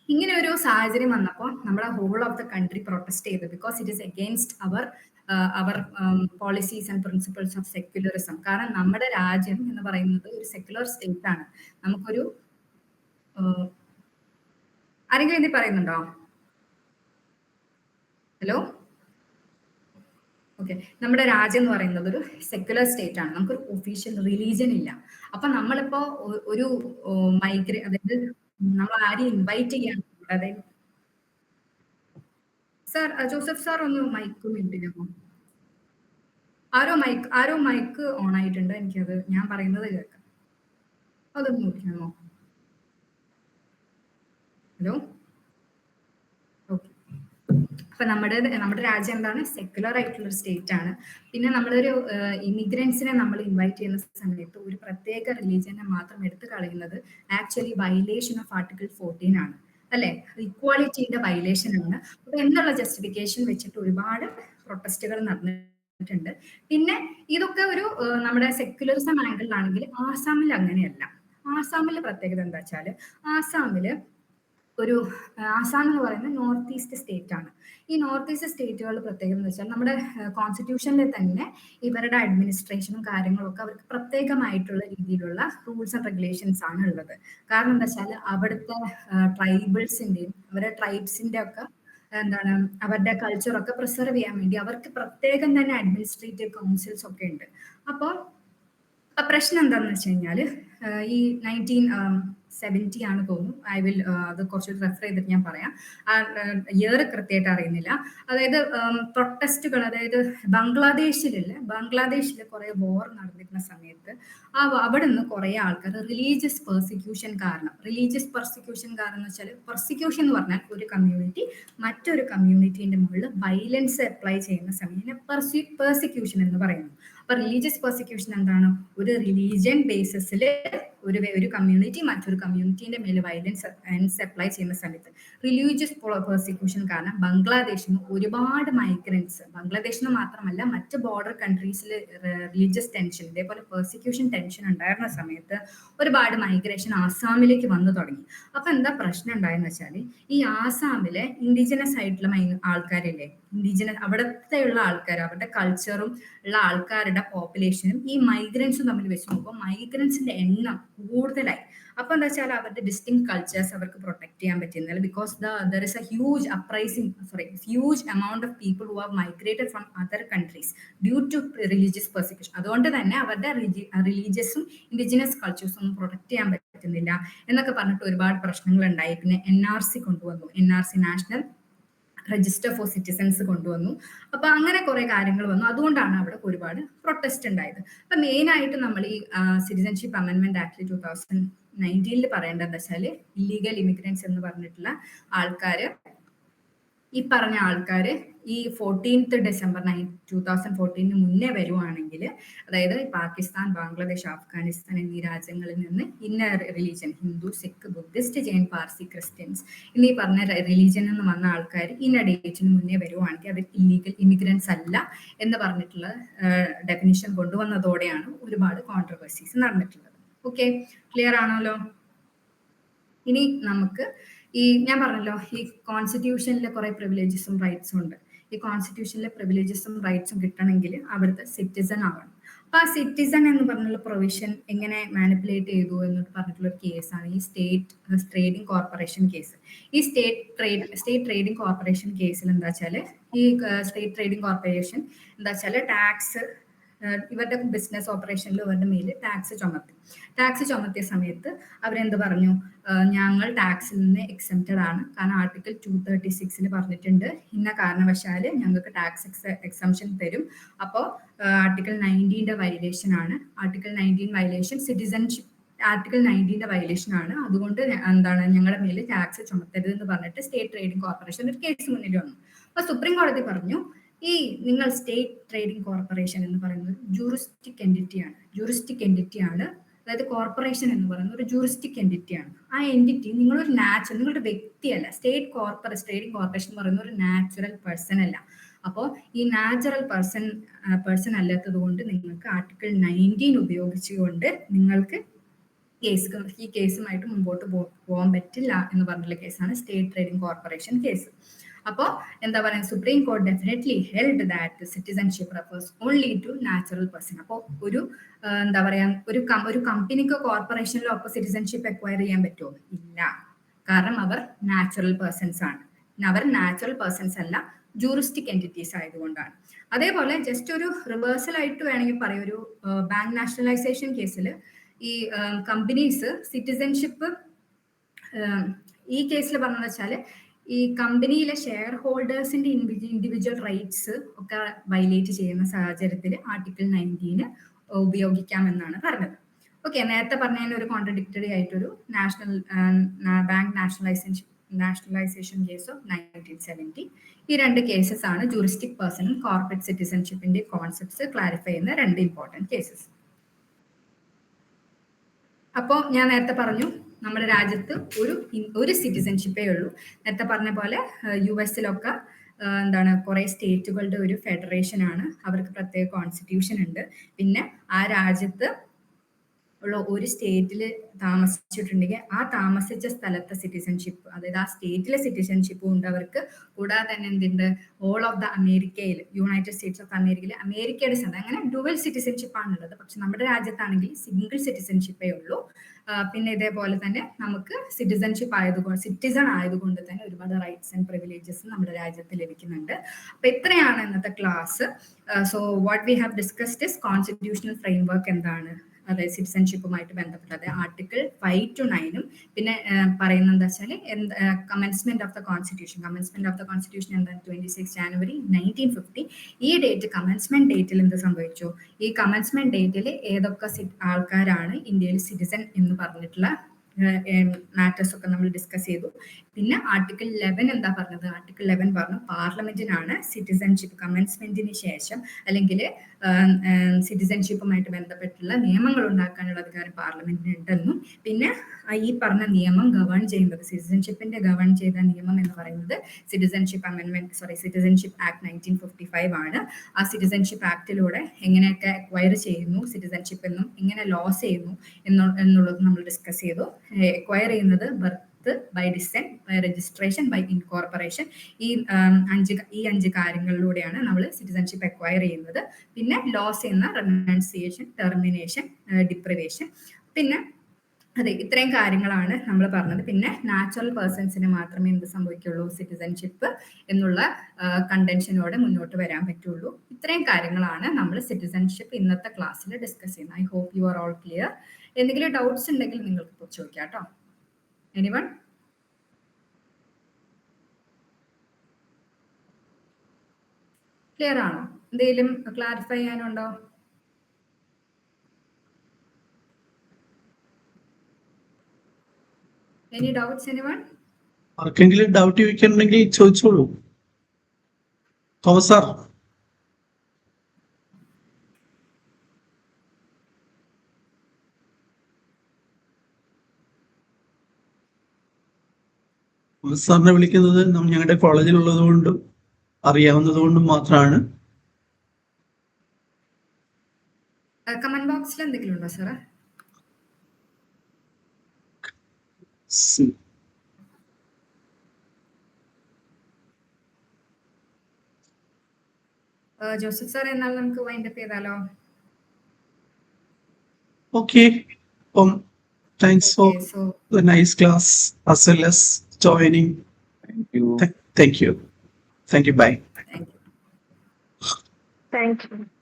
ഇങ്ങനെ ഒരു സാഹചര്യം വന്നപ്പോൾ നമ്മുടെ whole of the country protest ചെയ്തു, because it is against our policies and principles of secularism. കാരണം നമ്മുടെ രാജ്യം എന്ന് പറയുന്നത് ഒരു സെക്യുലർ സ്റ്റേറ്റ് ആണ്. നമുക്കൊരു ആരെങ്കിലും എന്തി പറയുന്നുണ്ടോ? Hello, okay. നമ്മുടെ രാജ്യം എന്ന് പറയുന്നത് ഒരു സെക്യുലർ സ്റ്റേറ്റ് ആണ്. നമുക്കൊരു ഒഫീഷ്യൽ റിലീജിയൻ ഇല്ല. അപ്പൊ നമ്മളിപ്പോ ഒരു അതായത് നമ്മൾ ആരെയും ഇൻവൈറ്റ് ചെയ്യാണ്. അതായത് സാർ, ജോസഫ് സാർ ഒന്ന് മൈക്ക് മിണ്ടിരുമോ? ആരോ മൈക്ക് ഓൺ ആയിട്ടുണ്ട്. എനിക്കത് ഞാൻ പറയുന്നത് കേൾക്കാം. അതൊന്ന് നോക്കിയാണോ? Hello, okay. അപ്പൊ നമ്മുടെ രാജ്യം എന്താണ്? സെക്യുലർ ആയിട്ടുള്ള ഒരു സ്റ്റേറ്റ് ആണ്. പിന്നെ നമ്മളൊരു ഇമിഗ്രൻസിനെ നമ്മൾ ഇൻവൈറ്റ് ചെയ്യുന്ന സമയത്ത് ഒരു പ്രത്യേക റിലീജിയനെ മാത്രം എടുത്തു കളയുന്നത് ആക്ച്വലി വയലേഷൻ ഓഫ് ആർട്ടിക്കിൾ 14 ആണ്, അല്ലെ? ഇക്വാളിറ്റിയുടെ വയലേഷൻ ആണ്. അപ്പൊ എന്നുള്ള ജസ്റ്റിഫിക്കേഷൻ വെച്ചിട്ട് ഒരുപാട് പ്രൊട്ടസ്റ്റുകൾ നടന്നിട്ടുണ്ട്. പിന്നെ ഇതൊക്കെ ഒരു നമ്മുടെ സെക്യുലറിസം ആംഗിളിലാണെങ്കിൽ ആസാമിൽ അങ്ങനെയല്ല. ആസാമിലെ പ്രത്യേകത എന്താ വെച്ചാല്, ആസാം എന്ന് പറയുന്നത് നോർത്ത് ഈസ്റ്റ് സ്റ്റേറ്റ് ആണ്. ഈ നോർത്ത് ഈസ്റ്റ് സ്റ്റേറ്റുകളുടെ പ്രത്യേകത എന്ന് വെച്ചാൽ നമ്മുടെ കോൺസ്റ്റിറ്റ്യൂഷനിൽ തന്നെ ഇവരുടെ അഡ്മിനിസ്ട്രേഷനും കാര്യങ്ങളും ഒക്കെ അവർക്ക് പ്രത്യേകമായിട്ടുള്ള രീതിയിലുള്ള റൂൾസ് ആൻഡ് റെഗുലേഷൻസ് ആണ് ഉള്ളത്. കാരണം എന്താ വെച്ചാൽ അവിടുത്തെ ട്രൈബിൾസിന്റെയും അവരുടെ ട്രൈബ്സിന്റെ ഒക്കെ എന്താണ് അവരുടെ കൾച്ചറൊക്കെ പ്രിസർവ് ചെയ്യാൻ വേണ്ടി അവർക്ക് പ്രത്യേകം തന്നെ അഡ്മിനിസ്ട്രേറ്റീവ് കൗൺസിൽസ് ഒക്കെ ഉണ്ട്. അപ്പോൾ പ്രശ്നം എന്താണെന്ന് വെച്ച് കഴിഞ്ഞാൽ ഈ 1970 ആണ് തോന്നുന്നു. അത് കുറച്ചുകൂടി റെഫർ ചെയ്തിട്ട് ഞാൻ പറയാം. ആ ഇയർ കൃത്യമായിട്ട് അറിയുന്നില്ല. അതായത് പ്രൊട്ടസ്റ്റുകൾ, അതായത് ബംഗ്ലാദേശിൽ കുറെ വോർ നടന്നിരുന്ന സമയത്ത് അവിടെ നിന്ന് കുറെ ആൾക്കാർ റിലീജിയസ് പെർസിക്യൂഷൻ കാരണം എന്ന് വെച്ചാൽ, പെർസിക്യൂഷൻ എന്ന് പറഞ്ഞാൽ ഒരു കമ്മ്യൂണിറ്റി മറ്റൊരു കമ്മ്യൂണിറ്റീന്റെ മുകളിൽ വയലൻസ് അപ്ലൈ ചെയ്യുന്ന സമയത്ത് പെർസിക്യൂഷൻ എന്ന് പറയുന്നു. അപ്പൊ റിലീജിയസ് പെർസിക്യൂഷൻ എന്താണ്? ഒരു റിലീജിയൻ ബേസിസിൽ ഒരു കമ്മ്യൂണിറ്റി മറ്റൊരു കമ്മ്യൂണിറ്റീന്റെ മേലെ വയലൻസ് അപ്ലൈ ചെയ്യുന്ന സമയത്ത് റിലീജിയസ് പെർസിക്യൂഷൻ കാരണം ബംഗ്ലാദേശിന് ഒരുപാട് മൈഗ്രൻസ്, ബംഗ്ലാദേശിന് മാത്രമല്ല മറ്റ് ബോർഡർ കൺട്രീസിൽ റിലീജിയസ് ടെൻഷൻ, ഇതേപോലെ പെർസിക്യൂഷൻ ടെൻഷൻ ഉണ്ടായിരുന്ന സമയത്ത് ഒരുപാട് മൈഗ്രേഷൻ ആസാമിലേക്ക് വന്നു തുടങ്ങി. അപ്പൊ എന്താ പ്രശ്നം ഉണ്ടായെന്ന് വെച്ചാൽ, ഈ ആസാമിലെ ഇൻഡിജിനസ് ആയിട്ടുള്ള ആൾക്കാരില്ലേ, അവിടത്തെയുള്ള ആൾക്കാർ, അവരുടെ കൾച്ചറും ഉള്ള ആൾക്കാരുടെ പോപ്പുലേഷനും ഈ മൈഗ്രൻസും തമ്മിൽ വെച്ച് നോക്കുമ്പോൾ മൈഗ്രൻസിന്റെ എണ്ണം കൂടുതലായി. അപ്പൊ എന്താ വെച്ചാൽ അവരുടെ ഡിസ്റ്റിങ് കൾച്ചേഴ്സ് അവർക്ക് പ്രൊട്ടക്ട് ചെയ്യാൻ പറ്റുന്നില്ല, because there is A huge amount of people who have migrated from other countries due to religious persecution. അതുകൊണ്ട് തന്നെ അവരുടെ റിലീജിയസും ഇൻഡിജിനസ് കൾച്ചേഴ്സും ഒന്നും പ്രൊട്ടക്ട് ചെയ്യാൻ പറ്റുന്നില്ല എന്നൊക്കെ പറഞ്ഞിട്ട് ഒരുപാട് പ്രശ്നങ്ങൾ ഉണ്ടായി. പിന്നെ NRC കൊണ്ടുവന്നു, NRC national register four citizens കൊണ്ടുവന്നു. അപ്പൊ അങ്ങനെ കുറെ കാര്യങ്ങൾ വന്നു. അതുകൊണ്ടാണ് അവിടെ ഒരുപാട് പ്രൊട്ടസ്റ്റ് ഉണ്ടായത്. അപ്പൊ മെയിൻ ആയിട്ട് നമ്മൾ ഈ സിറ്റിസൺഷിപ്പ് അമെൻമെന്റ് ആക്ട് 2019 പറയേണ്ടത് വെച്ചാല്, ഇല്ലീഗൽ ഇമിഗ്രൻസ് എന്ന് പറഞ്ഞിട്ടുള്ള ഈ പറഞ്ഞ ആൾക്കാര് ഈ 14th December 2014 മുന്നേ വരുവാണെങ്കിൽ, അതായത് പാകിസ്ഥാൻ, ബംഗ്ലാദേശ്, അഫ്ഗാനിസ്ഥാൻ എന്നീ രാജ്യങ്ങളിൽ നിന്ന് ഇന്ന religion, Hindu, Sikh, Buddhist, Jain, Parsi, Christians എന്നീ പറഞ്ഞ റിലീജിയനിൽ നിന്ന് വന്ന ആൾക്കാർ ഇന്ന ഡേറ്റിന് മുന്നേ വരുവാണെങ്കിൽ അവർ ഇല്ലീഗൽ ഇമിഗ്രൻസ് അല്ല എന്ന് പറഞ്ഞിട്ടുള്ള ഡെഫിനിഷൻ കൊണ്ടുവന്നതോടെയാണ് ഒരുപാട് കോൺട്രവേഴ്സീസ് നടന്നിട്ടുള്ളത്. ഓക്കെ, ക്ലിയർ ആണല്ലോ? ഇനി നമുക്ക് ഞാൻ പറഞ്ഞല്ലോ, ഈ കോൺസ്റ്റിറ്റ്യൂഷനിലെ കുറെ പ്രിവിലേജസും റൈറ്റ്സും ഉണ്ട്. ഈ കോൺസ്റ്റിറ്റ്യൂഷനിലെ പ്രിവിലേജസും റൈറ്റ്സും കിട്ടണമെങ്കിൽ അവിടുത്തെ സിറ്റിസൺ ആവണം. അപ്പൊ ആ സിറ്റിസൺ എന്ന് പറഞ്ഞുള്ള പ്രൊവിഷൻ എങ്ങനെ മാനിപ്പുലേറ്റ് ചെയ്തു എന്ന് പറഞ്ഞിട്ടുള്ള ഒരു കേസാണ് ഈ സ്റ്റേറ്റ് ട്രേഡിംഗ് കോർപ്പറേഷൻ കേസ്. ഈ സ്റ്റേറ്റ് ട്രേഡിംഗ് കോർപ്പറേഷൻ കേസിൽ എന്താ വെച്ചാല്, ഈ സ്റ്റേറ്റ് ട്രേഡിംഗ് കോർപ്പറേഷൻ എന്താ വെച്ചാല് ഇവരുടെ ബിസിനസ് ഓപ്പറേഷനിൽ ഇവരുടെ മേല് ടാക്സ് ചുമത്തിയ സമയത്ത് അവരെന്ത് പറഞ്ഞു? ഞങ്ങൾ ടാക്സിൽ നിന്ന് എക്സംപ്റ്റഡ് ആണ്, കാരണം ആർട്ടിക്കിൾ 236 പറഞ്ഞിട്ടുണ്ട് ഇന്ന കാരണവശാല് ഞങ്ങൾക്ക് ടാക്സ് എക്സംഷൻ തരും. അപ്പോൾ ആർട്ടിക്കിൾ 19 വയലേഷൻ ആണ്. Article 19 violation citizenship article 19 violation ആണ്. അതുകൊണ്ട് എന്താണ് ഞങ്ങളുടെ മേല് ടാക്സ് ചുമത്തരുത് എന്ന് പറഞ്ഞിട്ട് സ്റ്റേറ്റ് ട്രേഡിംഗ് കോർപ്പറേഷൻ ഒരു കേസ് മുന്നിൽ വന്നു. അപ്പൊ സുപ്രീം കോടതി പറഞ്ഞു ഈ നിങ്ങൾ സ്റ്റേറ്റ് ട്രേഡിംഗ് കോർപ്പറേഷൻ എന്ന് പറയുന്നത് ജൂറിസ്റ്റിക് എൻറ്റിറ്റിയാണ്. അതായത് കോർപ്പറേഷൻ എന്ന് പറയുന്നത് ഒരു ജൂറിസ്റ്റിക് എൻറ്റിറ്റിയാണ്. ആ എൻറ്റിറ്റി നിങ്ങളൊരു നിങ്ങളുടെ വ്യക്തിയല്ല. ട്രേഡിംഗ് കോർപ്പറേഷൻ എന്ന് പറയുന്ന ഒരു നാച്ചുറൽ പേഴ്സൺ അല്ല. അപ്പോൾ ഈ നാച്ചുറൽ പേഴ്സൺ അല്ലാത്തത് കൊണ്ട് നിങ്ങൾക്ക് ആർട്ടിക്കിൾ 19 ഉപയോഗിച്ചുകൊണ്ട് നിങ്ങൾക്ക് ഈ കേസുമായിട്ട് മുമ്പോട്ട് പോകാൻ പറ്റില്ല എന്ന് പറഞ്ഞിട്ടുള്ള കേസാണ് സ്റ്റേറ്റ് ട്രേഡിംഗ് കോർപ്പറേഷൻ കേസ്. അപ്പോൾ എന്താ പറയുക, supreme court definitely held that citizenship refers only to natural person. അപ്പോൾ എന്താ പറയാ, ഒരു കമ്പനിക്കോ കോർപ്പറേഷനിലോ ഒക്കെ സിറ്റിസൺഷിപ്പ് അക്വയർ ചെയ്യാൻ പറ്റുമോ? ഇല്ല. കാരണം അവർ നാച്ചുറൽ പേഴ്സൺസ് ആണ്. അവർ നാച്ചുറൽ പേഴ്സൺസ് അല്ല, ജൂറിസ്റ്റിക് എൻറ്റിറ്റീസ് ആയതുകൊണ്ടാണ്. അതേപോലെ ജസ്റ്റ് ഒരു റിവേഴ്സൽ ആയിട്ട് വേണമെങ്കിൽ പറയാം, ഒരു ബാങ്ക് നാഷണലൈസേഷൻ കേസിൽ ഈ കമ്പനീസ് സിറ്റിസൺഷിപ്പ് ഈ കേസിൽ പറഞ്ഞതെന്ന് വെച്ചാൽ ഈ കമ്പനിയിലെ ഷെയർ ഹോൾഡേഴ്സിന്റെ ഇൻഡിവിജ്വൽ റൈറ്റ്സ് ഒക്കെ വയലേറ്റ് ചെയ്യുന്ന സാഹചര്യത്തിൽ ആർട്ടിക്കിൾ 19 ഉപയോഗിക്കാമെന്നാണ് പറഞ്ഞത്. ഓക്കെ, നേരത്തെ പറഞ്ഞതിന് ഒരു കോൺട്രഡിക്ടറി ആയിട്ടൊരു ബാങ്ക് നാഷണലൈസേഷൻ കേസ് ഓഫ് 1970. ഈ രണ്ട് കേസസ് ആണ് ജൂറിസ്റ്റിക് പേഴ്സണും കോർപ്പറേറ്റ് സിറ്റിസൺഷിപ്പിന്റെ കോൺസെപ്റ്റ്സ് ക്ലാരിഫൈ ചെയ്യുന്ന രണ്ട് ഇമ്പോർട്ടൻറ്റ് കേസസ്. അപ്പോൾ ഞാൻ നേരത്തെ പറഞ്ഞു നമ്മുടെ രാജ്യത്ത് ഒരു സിറ്റിസൺഷിപ്പേ ഉള്ളൂ. നേരത്തെ പറഞ്ഞ പോലെ US-ലൊക്കെ കുറെ സ്റ്റേറ്റുകളുടെ ഒരു ഫെഡറേഷൻ ആണ്. അവർക്ക് പ്രത്യേക കോൺസ്റ്റിറ്റ്യൂഷൻ ഉണ്ട്. പിന്നെ ആ രാജ്യത്ത് ഉള്ള ഒരു സ്റ്റേറ്റിൽ താമസിച്ചിട്ടുണ്ടെങ്കിൽ ആ താമസിച്ച സ്ഥലത്തെ സിറ്റിസൺഷിപ്പ്, അതായത് ആ സ്റ്റേറ്റിലെ സിറ്റിസൺഷിപ്പും ഉണ്ട് അവർക്ക്. കൂടാതെ തന്നെ എന്തുണ്ട്, ഓൾ ഓഫ് ദ അമേരിക്കയിൽ, യുണൈറ്റഡ് സ്റ്റേറ്റ്സ് ഓഫ് അമേരിക്കയിൽ അമേരിക്കയുടെ സ്ഥലം, അങ്ങനെ ഡുവൽ സിറ്റിസൺഷിപ്പ് ആണുള്ളത്. പക്ഷെ നമ്മുടെ രാജ്യത്താണെങ്കിൽ സിംഗിൾ സിറ്റിസൺഷിപ്പേ ഉള്ളൂ. പിന്നെ ഇതേപോലെ തന്നെ നമുക്ക് സിറ്റിസൺ ആയതുകൊണ്ട് തന്നെ ഒരുപാട് റൈറ്റ്സ് ആൻഡ് പ്രിവിലേജസ് നമ്മുടെ രാജ്യത്ത് ലഭിക്കുന്നുണ്ട്. അപ്പൊ ഇത്രയാണ് ഇന്നത്തെ class. So what we have discussed is constitutional framework എന്താണ്, അതായത് സിറ്റിസൺഷിപ്പുമായിട്ട് ബന്ധപ്പെട്ടത് ആർട്ടിക്കിൾ 5 to 9 പിന്നെ പറയുന്നത് എന്താ വെച്ചാൽ കമൻസ്മെന്റ് ഓഫ് ദ കോൺസ്റ്റിറ്റ്യൂഷൻ എന്താണ് 26 ജാനുവരി 1950. ഈ ഡേറ്റ് കമൻസ്മെന്റ് ഡേറ്റിൽ എന്ത് സംഭവിച്ചു, ഈ കമൻസ്മെന്റ് ഡേറ്റിൽ ഏതൊക്കെ ആൾക്കാരാണ് ഇന്ത്യയിൽ സിറ്റിസൺ എന്ന് പറഞ്ഞിട്ടുള്ള മാറ്റേഴ്സ് ഒക്കെ നമ്മൾ ഡിസ്കസ് ചെയ്തു. പിന്നെ ആർട്ടിക്കിൾ 11 എന്താ പറഞ്ഞത്, ആർട്ടിക്കിൾ 11 പറഞ്ഞു പാർലമെന്റിനാണ് സിറ്റിസൺഷിപ്പ് കമൻസ്മെന്റിന് ശേഷം അല്ലെങ്കിൽ സിറ്റിസൺഷിപ്പുമായിട്ട് ബന്ധപ്പെട്ടുള്ള നിയമങ്ങൾ ഉണ്ടാക്കാനുള്ള അധികാരം പാർലമെന്റിന് ഉണ്ടെന്നും പിന്നെ ഈ പറഞ്ഞ നിയമം സിറ്റിസൺഷിപ്പിന്റെ ഗവൺ ചെയ്ത നിയമം എന്ന് പറയുന്നത് സിറ്റിസൺഷിപ്പ് ആക്ട് 1955 ആണ്. ആ സിറ്റിസൺഷിപ്പ് ആക്ടിലൂടെ എങ്ങനെയൊക്കെ അക്വയർ ചെയ്യുന്നു സിറ്റിസൺഷിപ്പ് എന്നും എങ്ങനെ ലോസ് ചെയ്യുന്നു എന്നുള്ളത് നമ്മൾ ഡിസ്കസ് ചെയ്തു. അക്വയർ ചെയ്യുന്നത് birth, by descent, by registration, by incorporation, ഈ അഞ്ച് കാര്യങ്ങളിലൂടെയാണ് നമ്മൾ സിറ്റിസൺഷിപ്പ് അക്വയർ ചെയ്യുന്നത്. പിന്നെ ലോസ് ചെയ്യുന്ന റെനൗൺസിയേഷൻ, ടെർമിനേഷൻ, ഡിപ്രിവേഷൻ, പിന്നെ അതെ ഇത്രയും കാര്യങ്ങളാണ് നമ്മൾ പറഞ്ഞത്. പിന്നെ നാച്ചുറൽ പേഴ്സൺസിന് മാത്രമേ എന്ത് സംഭവിക്കുള്ളൂ, സിറ്റിസൺഷിപ്പ് എന്നുള്ള കണ്ടൻഷനോടെ മുന്നോട്ട് വരാൻ പറ്റുള്ളൂ. ഇത്രയും കാര്യങ്ങളാണ് നമ്മൾ സിറ്റിസൺഷിപ്പ് ഇന്നത്തെ ക്ലാസ്സിൽ ഡിസ്കസ് ചെയ്യുന്നത്. I hope you are all clear. എന്തെങ്കിലും ഡൗട്ട്സ് ഉണ്ടെങ്കിൽ നിങ്ങൾക്ക് ചോദിക്കാം കേട്ടോ. എനിവൺ? ക്ലിയർ ആണോ? എന്തെങ്കിലും ക്ലാരിഫൈ ചെയ്യാനുണ്ടോ? Any doubts, anyone? ആർക്കെങ്കിലും ഡൗട്ട് ചോദിക്കണമെങ്കിൽ ചോദിച്ചോളൂ. Thomas sir. തോമസ് സാറിനെ വിളിക്കുന്നത് ഞങ്ങളുടെ കോളേജിലുള്ളത് കൊണ്ടും അറിയാവുന്നത് കൊണ്ടും മാത്രമാണ്. കമന്റ് ബോക്സിൽ എന്തെങ്കിലും ഉണ്ടോ സാറേ? ജോസഫ് സാർ, എന്നാൽ നമുക്ക് വൈൻഡ് അപ്പ് ചെയ്താലോ? Okay. Thanks for the nice class as well as joining. Thank you. Thank you. Bye. Thank you. Thank you.